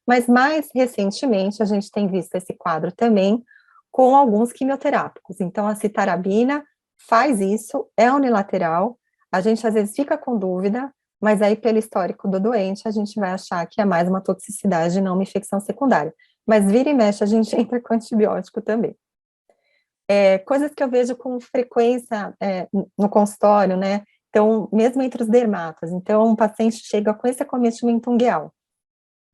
Mas, mais recentemente, a gente tem visto esse quadro também com alguns quimioterápicos. Então, a citarabina faz isso, é unilateral, a gente às vezes fica com dúvida, mas aí, pelo histórico do doente, a gente vai achar que é mais uma toxicidade e não uma infecção secundária. Mas vira e mexe, a gente entra com antibiótico também. Coisas que eu vejo com frequência no consultório, né? Então, mesmo entre os dermatos, então, um paciente chega com esse acometimento ungueal.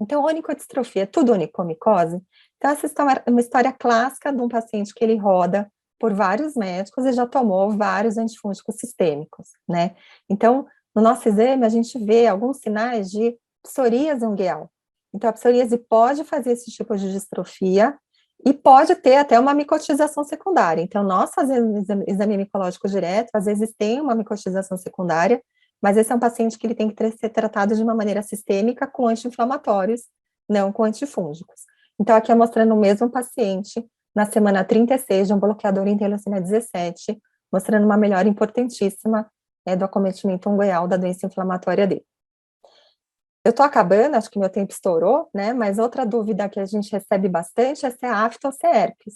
Então, onicodistrofia, tudo onicomicose. Então, essa é uma história clássica de um paciente que ele roda por vários médicos e já tomou vários antifúngicos sistêmicos, né? Então, no nosso exame, a gente vê alguns sinais de psoríase ungueal. Então, a psoríase pode fazer esse tipo de distrofia e pode ter até uma micotização secundária. Então, nós fazemos exame micológico direto, às vezes tem uma micotização secundária, mas esse é um paciente que ele tem que ser tratado de uma maneira sistêmica com anti-inflamatórios, não com antifúngicos. Então, aqui é mostrando o mesmo paciente na semana 36 de um bloqueador interleucina 17, mostrando uma melhora importantíssima do acometimento ungueal da doença inflamatória dele. Eu estou acabando, acho que meu tempo estourou, né? Mas outra dúvida que a gente recebe bastante é se é afta ou se é herpes.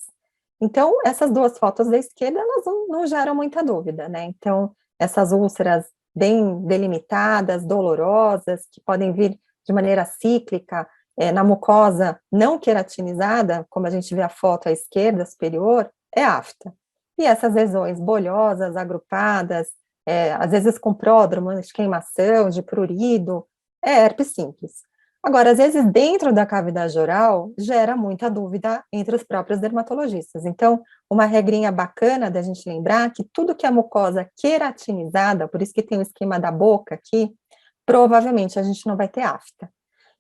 Então, essas duas fotos da esquerda, elas não geram muita dúvida, né? Então, essas úlceras bem delimitadas, dolorosas, que podem vir de maneira cíclica, na mucosa não queratinizada, como a gente vê a foto à esquerda superior, é afta. E essas lesões bolhosas, agrupadas, às vezes com pródromo, de queimação, de prurido, é herpes simples. Agora, às vezes, dentro da cavidade oral, gera muita dúvida entre os próprios dermatologistas. Então, uma regrinha bacana da gente lembrar que tudo que é mucosa queratinizada, por isso que tem o esquema da boca aqui, provavelmente a gente não vai ter afta.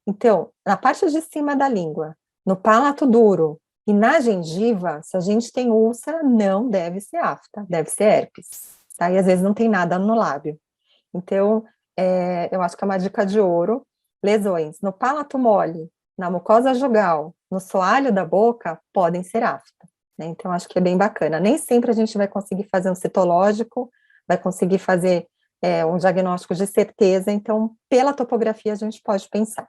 Então, na parte de cima da língua, no palato duro e na gengiva, se a gente tem úlcera, não deve ser afta, deve ser herpes, tá? E às vezes não tem nada no lábio. Então, eu acho que é uma dica de ouro. Lesões no palato mole, na mucosa jugal, no soalho da boca, podem ser afta, né? Então, acho que é bem bacana. Nem sempre a gente vai conseguir fazer um citológico, vai conseguir fazer um diagnóstico de certeza, então, pela topografia, a gente pode pensar.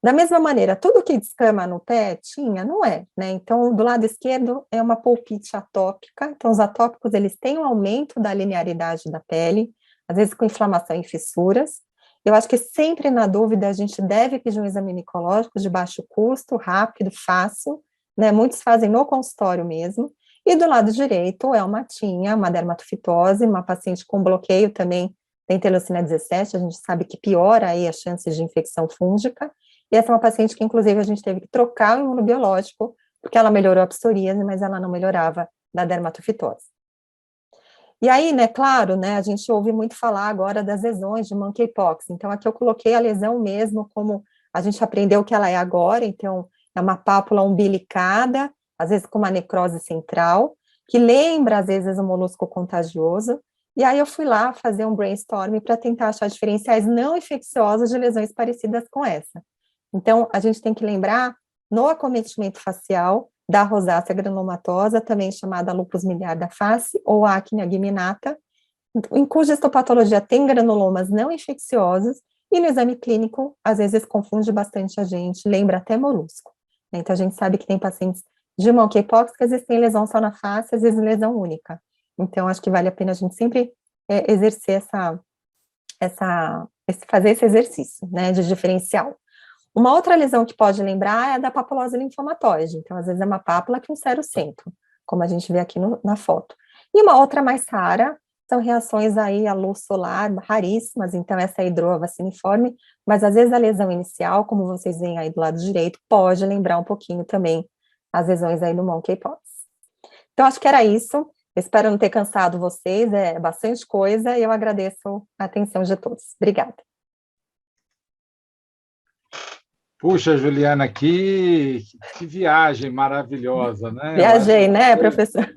Da mesma maneira, tudo que descama no pé, não é, né? Então, do lado esquerdo é uma pulpite atópica, então os atópicos, eles têm um aumento da linearidade da pele, às vezes com inflamação e fissuras. Eu acho que sempre na dúvida a gente deve pedir um exame micológico de baixo custo, rápido, fácil, né? Muitos fazem no consultório mesmo. E do lado direito é uma tinha, uma dermatofitose, uma paciente com bloqueio também da interleucina 17, a gente sabe que piora aí as chances de infecção fúngica. E essa é uma paciente que, inclusive, a gente teve que trocar o imunobiológico, porque ela melhorou a psoríase, mas ela não melhorava da dermatofitose. E aí, né, claro, né, a gente ouve muito falar agora das lesões de monkeypox. Então, aqui eu coloquei a lesão mesmo como a gente aprendeu que ela é agora. Então, é uma pápula umbilicada, às vezes com uma necrose central, que lembra, às vezes, um molusco contagioso. E aí eu fui lá fazer um brainstorm para tentar achar diferenciais não infecciosos de lesões parecidas com essa. Então, a gente tem que lembrar, no acometimento facial, da rosácea granulomatosa, também chamada lúpus miliar da face, ou acne aguiminata, em cuja histopatologia tem granulomas não infecciosos, e no exame clínico, às vezes confunde bastante a gente, lembra até molusco. Então, a gente sabe que tem pacientes de monkeypox que às vezes tem lesão só na face, às vezes lesão única. Então, acho que vale a pena a gente sempre exercer fazer esse exercício, né, de diferencial. Uma outra lesão que pode lembrar é a da papulose linfomatóide. Então, às vezes é uma pápula que um serocentro, como a gente vê aqui na foto. E uma outra mais rara são reações aí à luz solar, raríssimas, então essa é a hidrova vaciniforme, mas às vezes a lesão inicial, como vocês veem aí do lado direito, pode lembrar um pouquinho também as lesões aí do monkeypox. Então, acho que era isso. Espero não ter cansado vocês, é bastante coisa, e eu agradeço a atenção de todos. Obrigada. Puxa, Juliana, que viagem maravilhosa, né? Viajei, né, professor?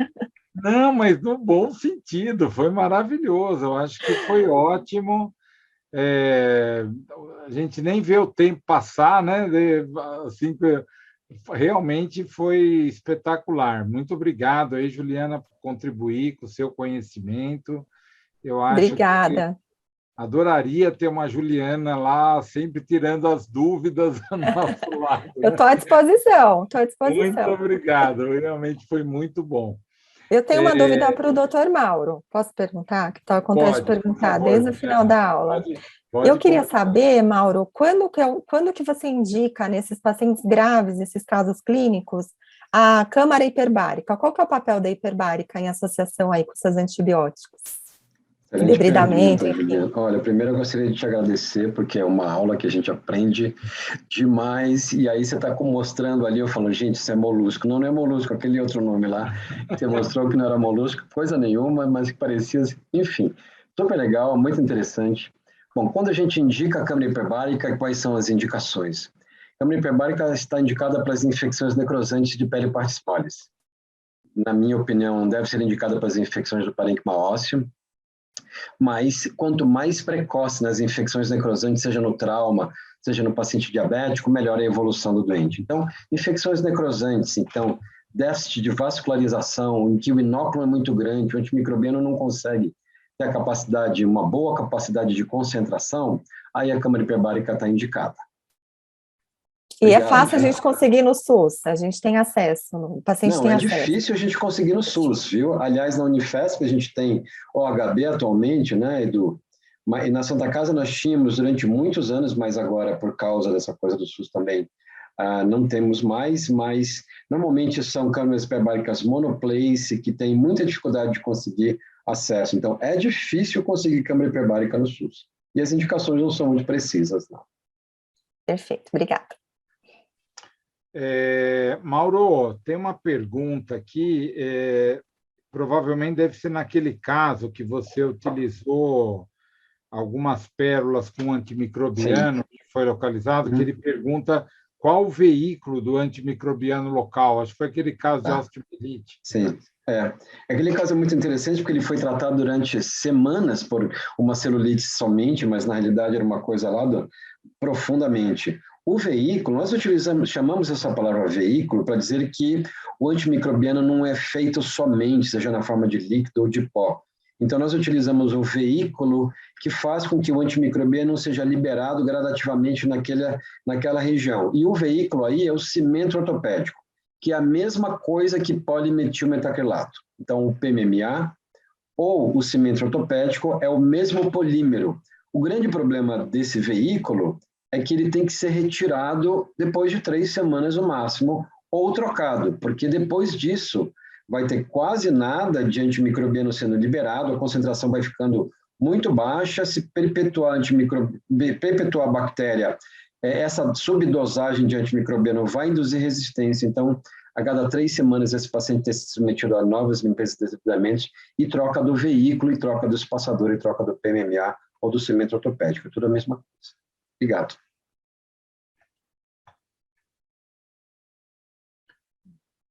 Não, mas no bom sentido, foi maravilhoso. Eu acho que foi ótimo. A gente nem vê o tempo passar, né? Assim, realmente foi espetacular. Muito obrigado aí, Juliana, por contribuir com o seu conhecimento. Eu acho Obrigada. que adoraria ter uma Juliana lá, sempre tirando as dúvidas do nosso lado. Eu estou à disposição, estou à disposição. Muito obrigado, realmente foi muito bom. Eu tenho uma dúvida para o doutor Mauro. Posso perguntar? Que estava com vontade de perguntar desde o final da aula. Eu queria saber, Mauro, quando que você indica nesses pacientes graves, esses casos clínicos, a câmara hiperbárica? Qual que é o papel da hiperbárica em associação aí com seus antibióticos? Debridamento, enfim. Olha, primeiro eu gostaria de te agradecer, porque é uma aula que a gente aprende demais, e aí você está mostrando ali, eu falo, gente, isso é molusco. Não, não é molusco, aquele outro nome lá, você mostrou que não era molusco, coisa nenhuma, mas que parecia, enfim, super legal, muito interessante. Bom, quando a gente indica a câmara hiperbárica, quais são as indicações? A câmara hiperbárica está indicada para as infecções necrosantes de pele partispalis. Na minha opinião, deve ser indicada para as infecções do parênquima ósseo, mas quanto mais precoce nas infecções necrosantes, seja no trauma, seja no paciente diabético, melhor é a evolução do doente. Então, infecções necrosantes, então, déficit de vascularização, em que o inóculo é muito grande, o antimicrobiano não consegue ter a capacidade, uma boa capacidade de concentração, aí a câmara hiperbárica está indicada. E é fácil a gente conseguir no SUS, a gente tem acesso, o paciente tem acesso. Não, é difícil a gente conseguir no SUS, viu? Aliás, na Unifesp a gente tem OHB atualmente, né, Edu? E na Santa Casa nós tínhamos durante muitos anos, mas agora, por causa dessa coisa do SUS também, não temos mais, mas normalmente são câmeras hiperbáricas monoplace, que tem muita dificuldade de conseguir acesso. Então, é difícil conseguir câmera hiperbárica no SUS. E as indicações não são muito precisas, não. Perfeito, obrigada. Mauro, tem uma pergunta aqui, provavelmente deve ser naquele caso que você utilizou algumas pérolas com antimicrobiano. Sim. Que foi localizado, que ele pergunta qual o veículo do antimicrobiano local. Acho que foi aquele caso de osteomielite. Sim, aquele caso é muito interessante porque ele foi tratado durante semanas por uma celulite somente, mas na realidade era uma coisa lá profundamente. O veículo, nós chamamos essa palavra veículo para dizer que o antimicrobiano não é feito somente, seja na forma de líquido ou de pó. Então, nós utilizamos o veículo que faz com que o antimicrobiano seja liberado gradativamente naquela região. E o veículo aí é o cimento ortopédico, que é a mesma coisa que polimetilmetacrilato. Então, o PMMA ou o cimento ortopédico é o mesmo polímero. O grande problema desse veículo é que ele tem que ser retirado depois de 3 semanas no máximo, ou trocado, porque depois disso vai ter quase nada de antimicrobiano sendo liberado, a concentração vai ficando muito baixa, se perpetuar a bactéria, essa subdosagem de antimicrobiano vai induzir resistência. Então, a cada 3 semanas esse paciente tem se submetido a novas limpezas e desbridamentos e troca do veículo, e troca do espaçador, e troca do PMMA ou do cimento ortopédico, tudo a mesma coisa. Obrigado.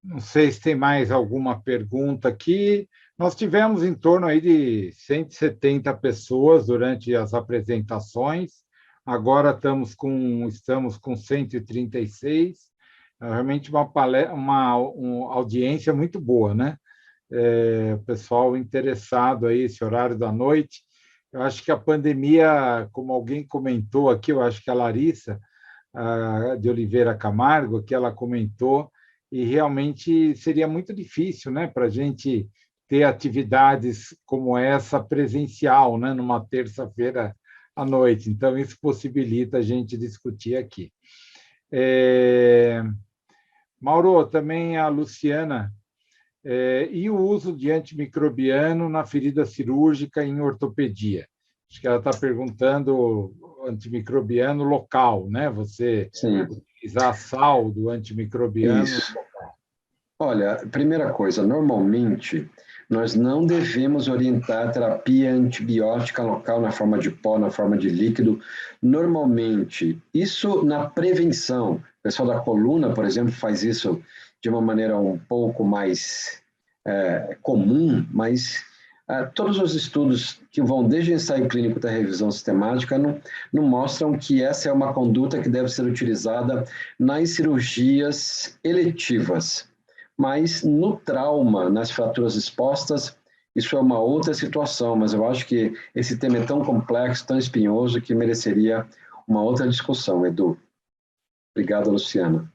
Não sei se tem mais alguma pergunta aqui. Nós tivemos em torno aí de 170 pessoas durante as apresentações. Agora estamos com 136. Realmente uma audiência muito boa, né? O pessoal interessado aí, esse horário da noite. Eu acho que a pandemia, como alguém comentou aqui, eu acho que a Larissa de Oliveira Camargo, que ela comentou, e realmente seria muito difícil, né, para a gente ter atividades como essa presencial, né, numa terça-feira à noite. Então, isso possibilita a gente discutir aqui. Mauro, também a Luciana, e o uso de antimicrobiano na ferida cirúrgica em ortopedia? Acho que ela está perguntando antimicrobiano local, né? Você Sim, utilizar sal do antimicrobiano. isso. Olha, primeira coisa, normalmente nós não devemos orientar a terapia antibiótica local na forma de pó, na forma de líquido. Normalmente, isso na prevenção. O pessoal da coluna, por exemplo, faz isso de uma maneira um pouco mais comum, mas todos os estudos que vão desde o ensaio clínico até a revisão sistemática não mostram que essa é uma conduta que deve ser utilizada nas cirurgias eletivas. Mas no trauma, nas fraturas expostas, isso é uma outra situação, mas eu acho que esse tema é tão complexo, tão espinhoso, que mereceria uma outra discussão, Edu. Obrigado, Luciana.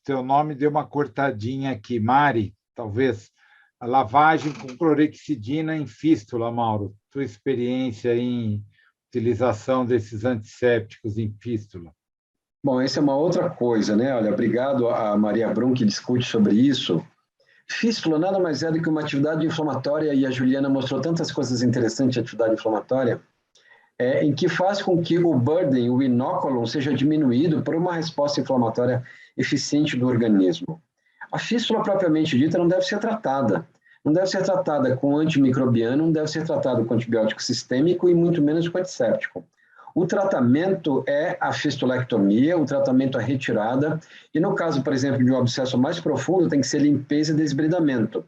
Teu nome deu uma cortadinha aqui, Mari, talvez. A lavagem com clorexidina em fístula, Mauro. Tua experiência em utilização desses antissépticos em fístula. Bom, essa é uma outra coisa, né? Olha, obrigado a Maria Brum, que discute sobre isso. Fístula nada mais é do que uma atividade inflamatória, e a Juliana mostrou tantas coisas interessantes de atividade inflamatória, em que faz com que o burden, o inóculum, seja diminuído por uma resposta inflamatória eficiente do organismo. A fístula propriamente dita não deve ser tratada. Não deve ser tratada com antimicrobiano, não deve ser tratada com antibiótico sistêmico e muito menos com antisséptico. O tratamento é a fistulectomia, o tratamento é retirada, e no caso, por exemplo, de um abscesso mais profundo, tem que ser limpeza e desbridamento.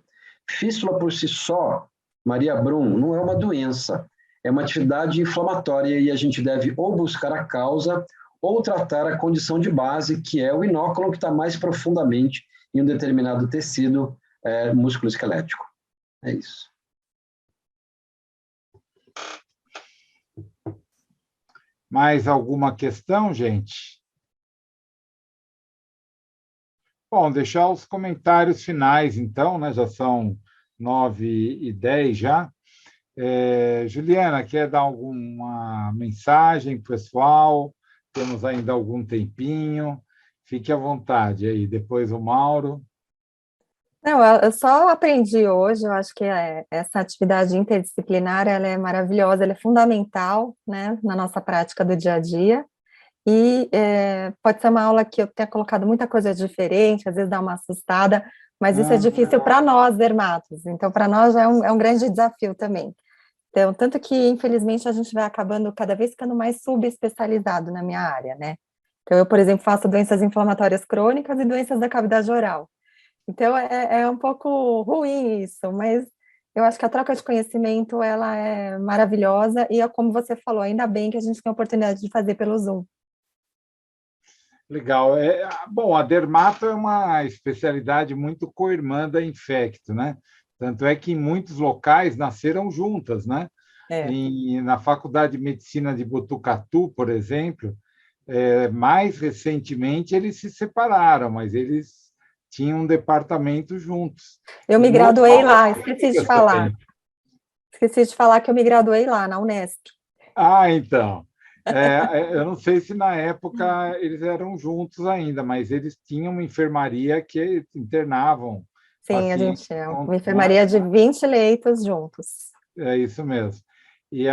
Fístula por si só, Maria Brum, não é uma doença, é uma atividade inflamatória, e a gente deve ou buscar a causa ou tratar a condição de base, que é o inóculo que está mais profundamente em um determinado tecido músculo-esquelético. É isso. Mais alguma questão, gente? Bom, deixar os comentários finais, então, né? Já são 9h10 já. Juliana, quer dar alguma mensagem pessoal? Temos ainda algum tempinho. Fique à vontade aí. Depois o Mauro. Não, eu só aprendi hoje, eu acho que essa atividade interdisciplinar, ela é maravilhosa, ela é fundamental, né, na nossa prática do dia a dia, e pode ser uma aula que eu tenha colocado muita coisa diferente, às vezes dá uma assustada, mas isso é difícil para nós, dermatos, então para nós é um grande desafio também. Então, tanto que, infelizmente, a gente vai acabando cada vez ficando mais subespecializado na minha área, né? Então, eu, por exemplo, faço doenças inflamatórias crônicas e doenças da cavidade oral. Então, é um pouco ruim isso, mas eu acho que a troca de conhecimento, ela é maravilhosa, e é como você falou, ainda bem que a gente tem a oportunidade de fazer pelo Zoom. Legal. Bom, a dermato é uma especialidade muito co-irmã da infecto, né? Tanto é que em muitos locais nasceram juntas, né? Na Faculdade de Medicina de Botucatu, por exemplo, mais recentemente eles se separaram, mas eles tinham um departamento juntos. Eu me graduei lá, esqueci de falar. Esqueci de falar que eu me graduei lá, na Unesp. Ah, então. Eu não sei se na época eles eram juntos ainda, mas eles tinham uma enfermaria que internavam. Sim, a gente tinha uma enfermaria de 20 leitos juntos. É isso mesmo. E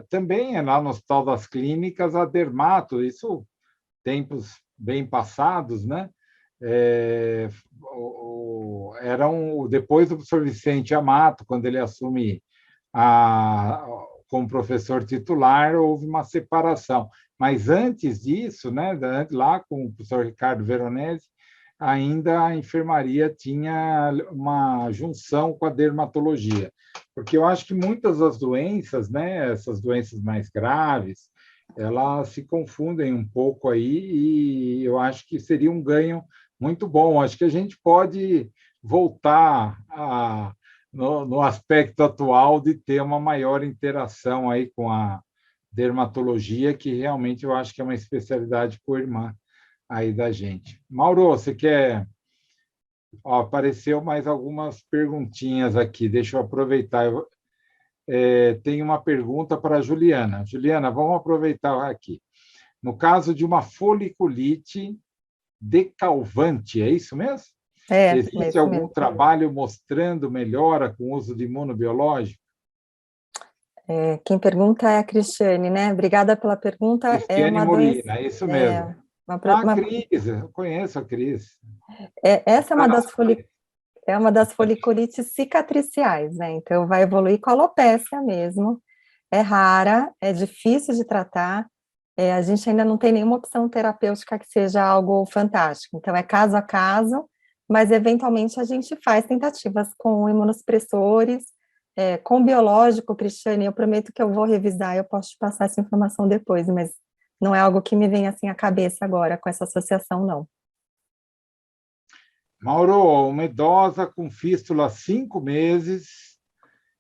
também lá no Hospital das Clínicas, a dermato, isso tempos bem passados, né? Depois do professor Vicente Amato, quando ele assume como professor titular, houve uma separação. Mas antes disso, né, lá com o professor Ricardo Veronese, ainda a enfermaria tinha uma junção com a dermatologia, porque eu acho que muitas das doenças, né, essas doenças mais graves, elas se confundem um pouco aí, e eu acho que seria um ganho muito bom. Acho que a gente pode voltar no aspecto atual de ter uma maior interação aí com a dermatologia, que realmente eu acho que é uma especialidade co-irmã aí da gente. Mauro, você quer... apareceu mais algumas perguntinhas aqui, deixa eu aproveitar. Tem uma pergunta para a Juliana. Juliana, vamos aproveitar aqui. no caso de uma foliculite decalvante, é isso mesmo? Existe isso algum mesmo. trabalho mostrando melhora com o uso de imunobiológico? Quem pergunta é a Cristiane, né? Obrigada pela pergunta. Cristiane Molina, é isso mesmo. Cris, eu conheço a Cris. Essa é uma das foliculites cicatriciais, né? Então, vai evoluir com a alopécia mesmo. É rara, é difícil de tratar. A gente ainda não tem nenhuma opção terapêutica que seja algo fantástico. Então, é caso a caso, mas eventualmente a gente faz tentativas com imunossupressores, com biológico, Cristiane. Eu prometo que eu vou revisar, eu posso te passar essa informação depois, mas não é algo que me vem assim à cabeça agora com essa associação, não. Mauro, uma idosa com fístula há 5 meses,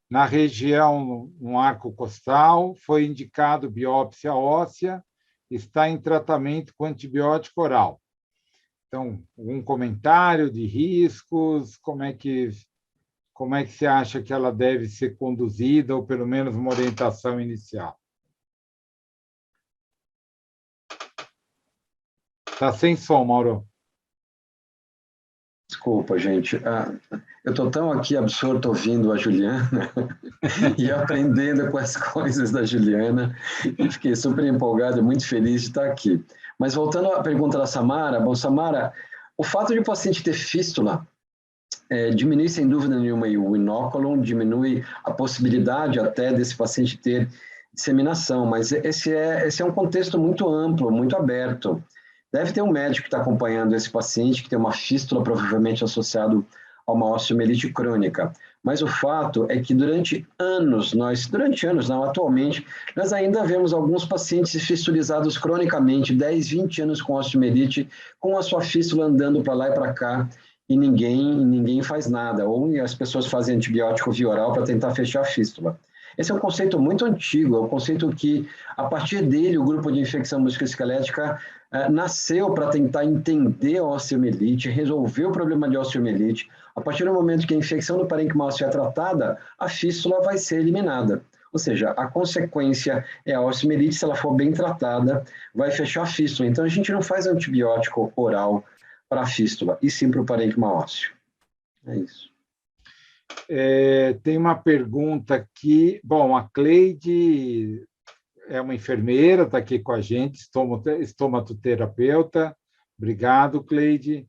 na região, no arco costal, foi indicado biópsia óssea, está em tratamento com antibiótico oral. Então, um comentário de riscos, como é que você acha que ela deve ser conduzida, ou pelo menos uma orientação inicial? Está sem som, Mauro. Desculpa, gente. Eu estou tão aqui absorto ouvindo a Juliana e aprendendo com as coisas da Juliana, e fiquei super empolgado e muito feliz de estar aqui. Mas voltando à pergunta da Samara, bom, Samara, o fato de o paciente ter fístula diminui sem dúvida nenhuma o inóculum, diminui a possibilidade até desse paciente ter disseminação, mas esse é um contexto muito amplo, muito aberto. Deve ter um médico que está acompanhando esse paciente, que tem uma fístula provavelmente associado a uma osteomielite crônica. Mas o fato é que durante anos, atualmente, nós ainda vemos alguns pacientes fistulizados cronicamente, 10, 20 anos com osteomielite, com a sua fístula andando para lá e para cá, e ninguém faz nada, ou as pessoas fazem antibiótico via oral para tentar fechar a fístula. Esse é um conceito muito antigo, é um conceito que, a partir dele, o grupo de infecção musculoesquelética nasceu para tentar entender a osteomielite, resolver o problema de osteomielite. A partir do momento que a infecção do parênquima ósseo é tratada, a fístula vai ser eliminada. Ou seja, a consequência é a osteomielite, se ela for bem tratada, vai fechar a fístula. Então, a gente não faz antibiótico oral para a fístula, e sim para o parênquima ósseo. É isso. Tem uma pergunta aqui. Bom, a Cleide é uma enfermeira, está aqui com a gente, estomatoterapeuta. Obrigado, Cleide.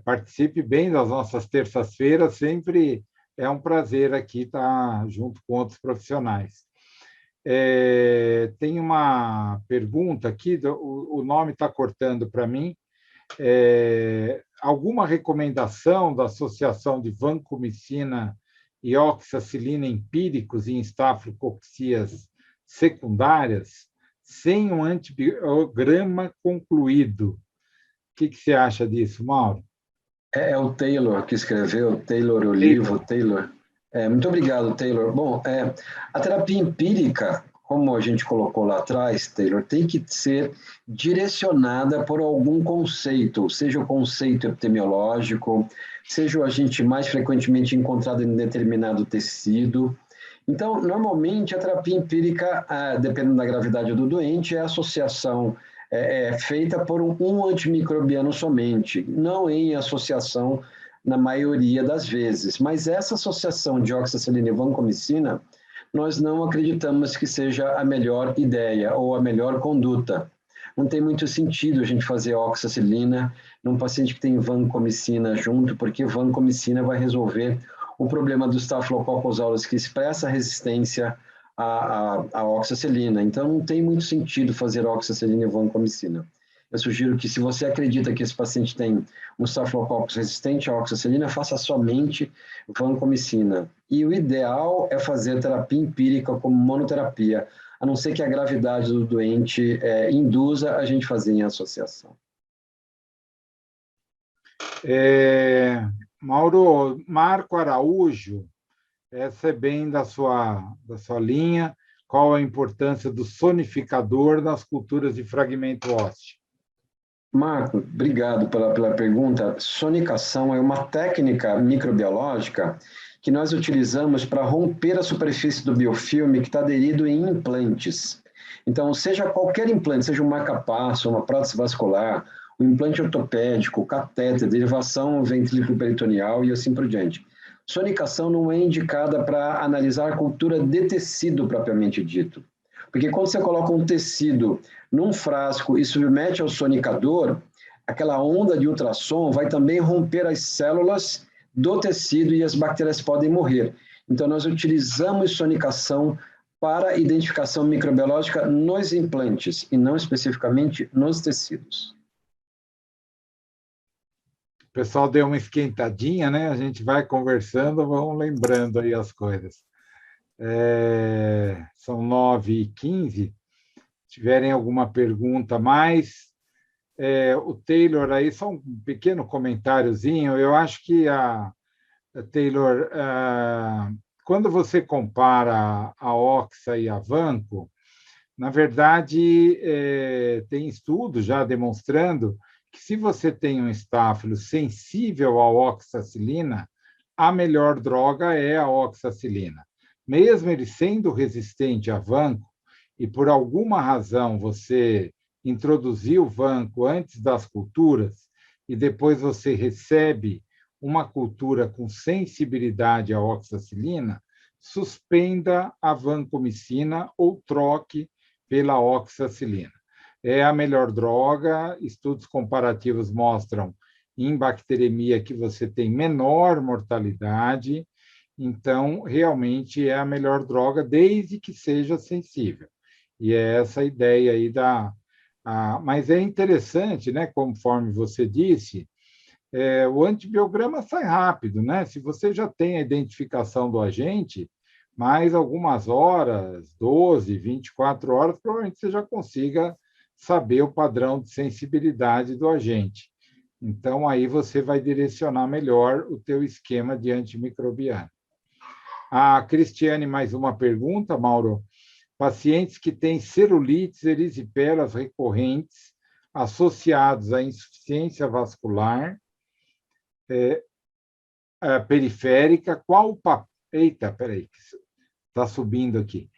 Participe bem das nossas terças-feiras, sempre é um prazer aqui estar junto com outros profissionais. Tem uma pergunta aqui, o nome está cortando para mim. Alguma recomendação da associação de vancomicina e oxacilina empíricos em estafilococcías secundárias sem um antibiograma concluído? O que você acha disso, Mauro? É o Taylor que escreveu, Taylor Olivo, Taylor. Muito obrigado, Taylor. Bom, a terapia empírica, como a gente colocou lá atrás, Taylor, tem que ser direcionada por algum conceito, seja o conceito epidemiológico, seja o agente mais frequentemente encontrado em determinado tecido. Então, normalmente, a terapia empírica, dependendo da gravidade do doente, a associação feita por um antimicrobiano somente, não em associação na maioria das vezes. Mas essa associação de oxacilina e vancomicina, nós não acreditamos que seja a melhor ideia ou a melhor conduta. Não tem muito sentido a gente fazer oxacilina num paciente que tem vancomicina junto, porque vancomicina vai resolver o problema do Staphylococcus aureus, que expressa resistência à oxacilina. Então, não tem muito sentido fazer oxacilina e vancomicina. Eu sugiro que, se você acredita que esse paciente tem um Staphylococcus resistente à oxacilina, faça somente vancomicina. E o ideal é fazer terapia empírica como monoterapia, a não ser que a gravidade do doente induza a gente fazer em associação. Mauro, Marco Araújo, essa é bem da sua linha. Qual a importância do sonificador nas culturas de fragmento ósseo? Marco, obrigado pela pergunta. Sonicação é uma técnica microbiológica que nós utilizamos para romper a superfície do biofilme que está aderido em implantes. Então, seja qualquer implante, seja um marca-passo, uma prótese vascular, um implante ortopédico, catéter, derivação ventrículo-peritoneal e assim por diante. Sonicação não é indicada para analisar a cultura de tecido propriamente dito. Porque quando você coloca um tecido num frasco e submete ao sonicador, aquela onda de ultrassom vai também romper as células do tecido e as bactérias podem morrer. Então, nós utilizamos sonicação para identificação microbiológica nos implantes e não especificamente nos tecidos. O pessoal deu uma esquentadinha, né? A gente vai conversando, vão lembrando aí as coisas. São 9h15. Se tiverem alguma pergunta mais, o Taylor aí, só um pequeno comentáriozinho. Eu acho que Taylor, quando você compara a Oxa e a Vanco, na verdade, tem estudos já demonstrando que se você tem um estáfilo sensível à oxacilina, a melhor droga é a oxacilina. Mesmo ele sendo resistente à Vanco, e por alguma razão você introduziu o Vanco antes das culturas, e depois você recebe uma cultura com sensibilidade à oxacilina, suspenda a vancomicina ou troque pela oxacilina. É a melhor droga, estudos comparativos mostram em bacteremia que você tem menor mortalidade, então realmente é a melhor droga, desde que seja sensível. E é essa a ideia aí mas é interessante, né, conforme você disse, o antibiograma sai rápido, né? Se você já tem a identificação do agente, mais algumas horas, 12, 24 horas, provavelmente você já consiga saber o padrão de sensibilidade do agente. Então, aí você vai direcionar melhor o teu esquema de antimicrobiano. A Cristiane, mais uma pergunta, Mauro. Pacientes que têm celulites erisipelas recorrentes associados à insuficiência vascular periférica, qual o papel... Eita, peraí, está subindo aqui.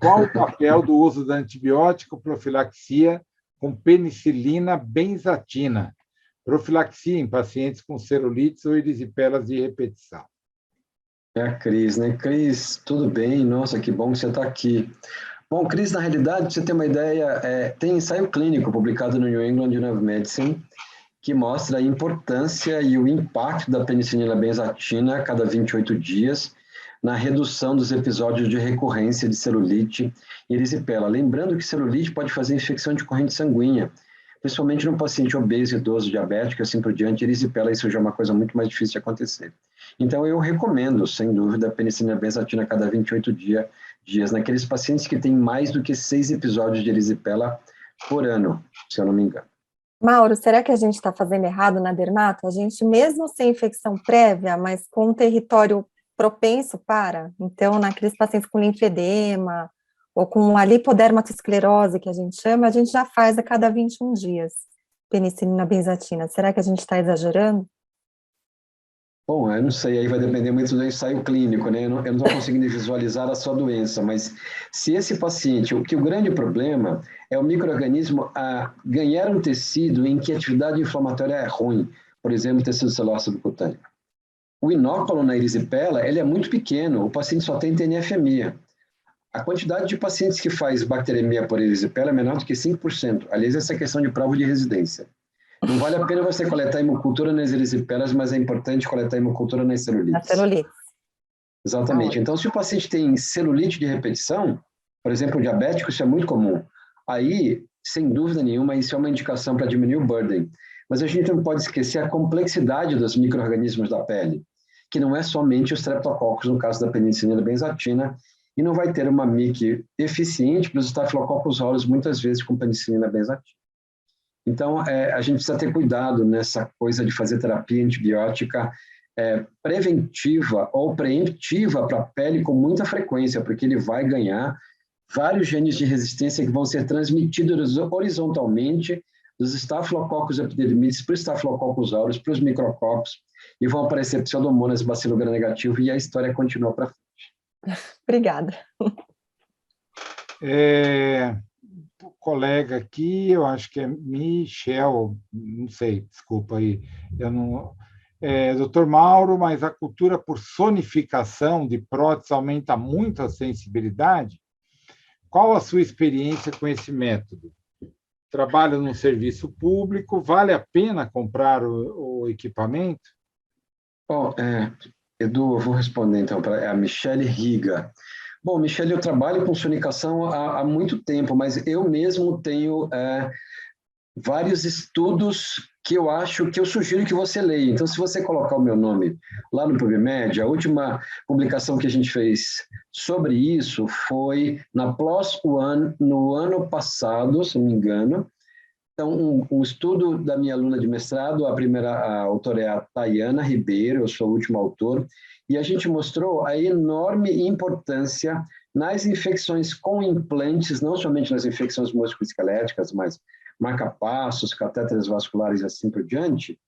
Qual o papel do uso da antibiótico profilaxia com penicilina benzatina? Profilaxia em pacientes com celulites ou erisipelas de repetição. É a Cris, né? Cris, tudo bem? Nossa, que bom que você está aqui. Bom, Cris, na realidade, para você ter uma ideia, tem ensaio clínico publicado no New England Journal of Medicine que mostra a importância e o impacto da penicilina benzatina a cada 28 dias na redução dos episódios de recorrência de celulite e erisipela. Lembrando que celulite pode fazer infecção de corrente sanguínea, principalmente no paciente obeso, idoso, diabético, assim por diante. Erisipela, isso já é uma coisa muito mais difícil de acontecer. Então, eu recomendo, sem dúvida, a penicilina benzatina a cada 28 dias naqueles pacientes que têm mais do que 6 episódios de erisipela por ano, se eu não me engano. Mauro, será que a gente está fazendo errado na dermato? A gente, mesmo sem infecção prévia, mas com um território propenso para, então, naqueles pacientes com linfedema ou com a lipodermatosclerose, que a gente chama, a gente já faz a cada 21 dias penicilina benzatina. Será que a gente está exagerando? Bom, eu não sei, aí vai depender muito do ensaio clínico, né? Eu não estou conseguindo visualizar a sua doença, mas se esse paciente, o grande problema é o micro-organismo a ganhar um tecido em que a atividade inflamatória é ruim, por exemplo, tecido celular subcutâneo. O inóculo na erisipela, ele é muito pequeno, o paciente só tem TNF-emia. A quantidade de pacientes que faz bacteremia por erisipela é menor do que 5%. Aliás, essa é questão de prova de residência. Não vale a pena você coletar hemocultura nas erisipelas, mas é importante coletar hemocultura nas celulites. Na celulite. Exatamente. Então, se o paciente tem celulite de repetição, por exemplo, diabético, isso é muito comum. Aí, sem dúvida nenhuma, isso é uma indicação para diminuir o burden. Mas a gente não pode esquecer a complexidade dos micro-organismos da pele, que não é somente os streptococcus, no caso da penicilina benzatina, e não vai ter uma MIC eficiente para os estafilococcus aureus, muitas vezes com penicilina benzatina. Então, a gente precisa ter cuidado nessa coisa de fazer terapia antibiótica preventiva ou preemptiva para a pele com muita frequência, porque ele vai ganhar vários genes de resistência que vão ser transmitidos horizontalmente dos estafilococcus epidermidis para os estafilococcus aureus, para os micrococos, e vão aparecer pseudomonas bacilo gram negativo, e a história continua para frente. Obrigada. O colega aqui, eu acho que é Michel, não sei, desculpa aí, eu não... Doutor Mauro, mas a cultura por sonificação de prótese aumenta muito a sensibilidade? Qual a sua experiência com esse método? Trabalha num serviço público, vale a pena comprar o equipamento? Bom, Edu, eu vou responder então para a Michele Riga. Bom, Michele, eu trabalho com sonicação há muito tempo, mas eu mesmo tenho vários estudos que eu acho que eu sugiro que você leia. Então, se você colocar o meu nome lá no PubMed, a última publicação que a gente fez sobre isso foi na PLOS One, no ano passado, se não me engano. Então, um estudo da minha aluna de mestrado, a autora é a Tayana Ribeiro, eu sou o último autor, e a gente mostrou a enorme importância nas infecções com implantes, não somente nas infecções musculoesqueléticas, mas marca-passos, catéteres vasculares e assim por diante,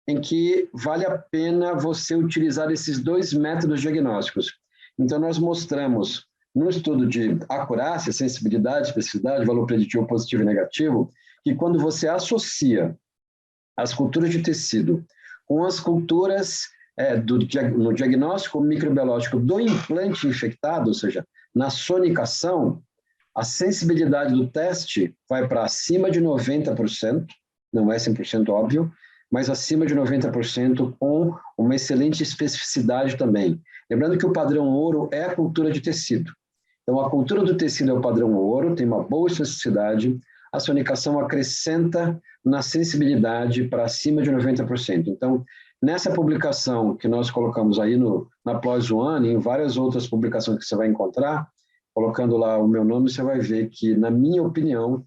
em que vale a pena você utilizar esses dois métodos diagnósticos. Então, nós mostramos, no estudo de acurácia, sensibilidade, especificidade, valor preditivo positivo e negativo, que quando você associa as culturas de tecido com as culturas no diagnóstico microbiológico do implante infectado, ou seja, na sonicação, a sensibilidade do teste vai para acima de 90%, não é 100% óbvio, mas acima de 90% com uma excelente especificidade também. Lembrando que o padrão ouro é a cultura de tecido. Então, a cultura do tecido é o padrão ouro, tem uma boa especificidade, a sonicação acrescenta na sensibilidade para acima de 90%. Então, nessa publicação que nós colocamos aí na PLOS One, e em várias outras publicações que você vai encontrar, colocando lá o meu nome, você vai ver que, na minha opinião,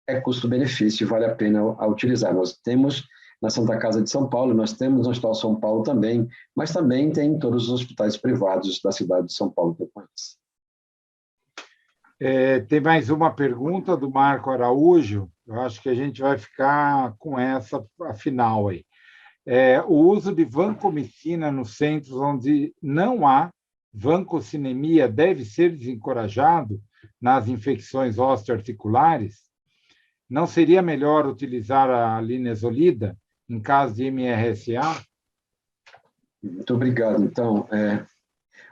é custo-benefício e vale a pena utilizar. Nós temos na Santa Casa de São Paulo, nós temos no Hospital São Paulo também, mas também tem em todos os hospitais privados da cidade de São Paulo que eu conheço. Tem mais uma pergunta do Marco Araújo, eu acho que a gente vai ficar com essa final aí. O uso de vancomicina nos centros onde não há vancocinemia deve ser desencorajado nas infecções osteoarticulares? Não seria melhor utilizar a linezolida em caso de MRSA? Muito obrigado. Então,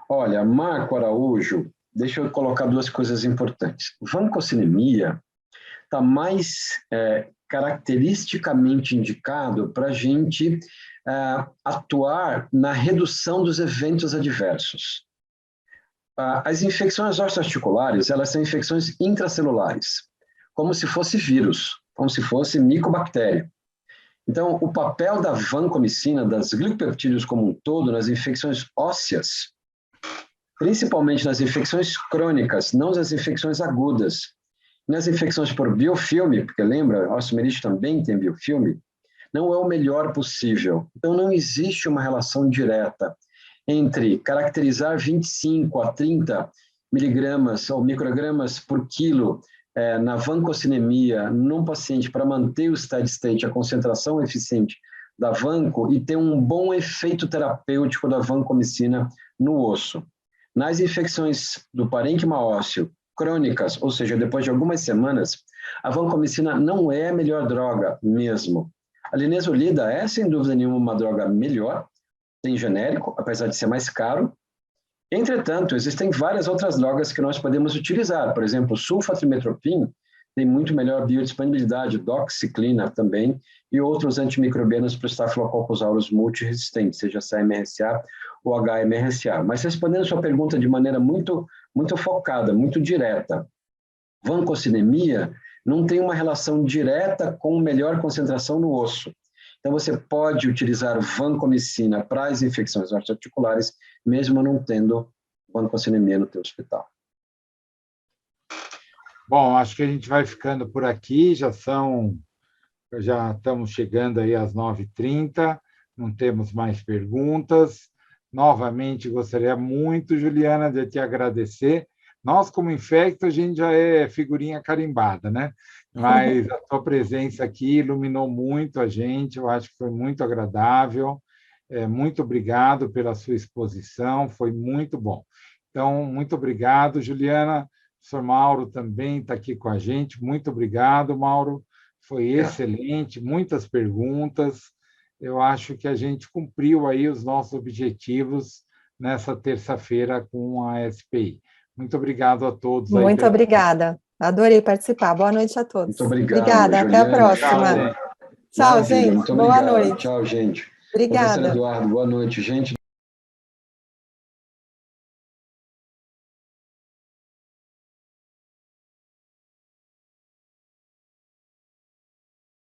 olha, Marco Araújo, deixa eu colocar duas coisas importantes. Vancocinemia está mais caracteristicamente indicado para a gente atuar na redução dos eventos adversos. As infecções osteoarticulares, elas são infecções intracelulares, como se fosse vírus, como se fosse micobactéria. Então, o papel da vancomicina, das glicopeptídeos como um todo, nas infecções ósseas, principalmente nas infecções crônicas, não nas infecções agudas. Nas infecções por biofilme, porque lembra, a osteomielite também tem biofilme, não é o melhor possível. Então, não existe uma relação direta entre caracterizar 25 a 30 miligramas ou microgramas por quilo na vancocinemia num paciente para manter o steady state, a concentração eficiente da vanco e ter um bom efeito terapêutico da vancomicina no osso. Nas infecções do parênquima ósseo crônicas, ou seja, depois de algumas semanas, a vancomicina não é a melhor droga mesmo. A linezolida é, sem dúvida nenhuma, uma droga melhor, tem genérico, apesar de ser mais caro. Entretanto, existem várias outras drogas que nós podemos utilizar. Por exemplo, sulfatrimetropin tem muito melhor biodisponibilidade, doxiciclina também, e outros antimicrobianos para o Staphylococcus aureus multiresistente, seja CMRSA ou HMRSA. Mas respondendo a sua pergunta de maneira muito focada, muito direta, vancocinemia não tem uma relação direta com melhor concentração no osso. Então, você pode utilizar vancomicina para as infecções osteoarticulares, mesmo não tendo vancocinemia no teu hospital. Bom, acho que a gente vai ficando por aqui, já estamos chegando aí às 9h30, não temos mais perguntas. Novamente, gostaria muito, Juliana, de te agradecer. Nós, como Infecto, a gente já é figurinha carimbada, né? Mas a tua presença aqui iluminou muito a gente, eu acho que foi muito agradável. Muito obrigado pela sua exposição, foi muito bom. Então, muito obrigado, Juliana. professor Mauro também está aqui com a gente. Muito obrigado, Mauro. Foi excelente, muitas perguntas. Eu acho que a gente cumpriu aí os nossos objetivos nessa terça-feira com a SPI. Muito obrigado a todos. Muito obrigada. Adorei participar. Boa noite a todos. Muito obrigado. Obrigada. Juliana. Até a próxima. Tchau, gente. Muito Boa obrigado. noite. Tchau, gente. Obrigada. Professor Eduardo, boa noite, gente.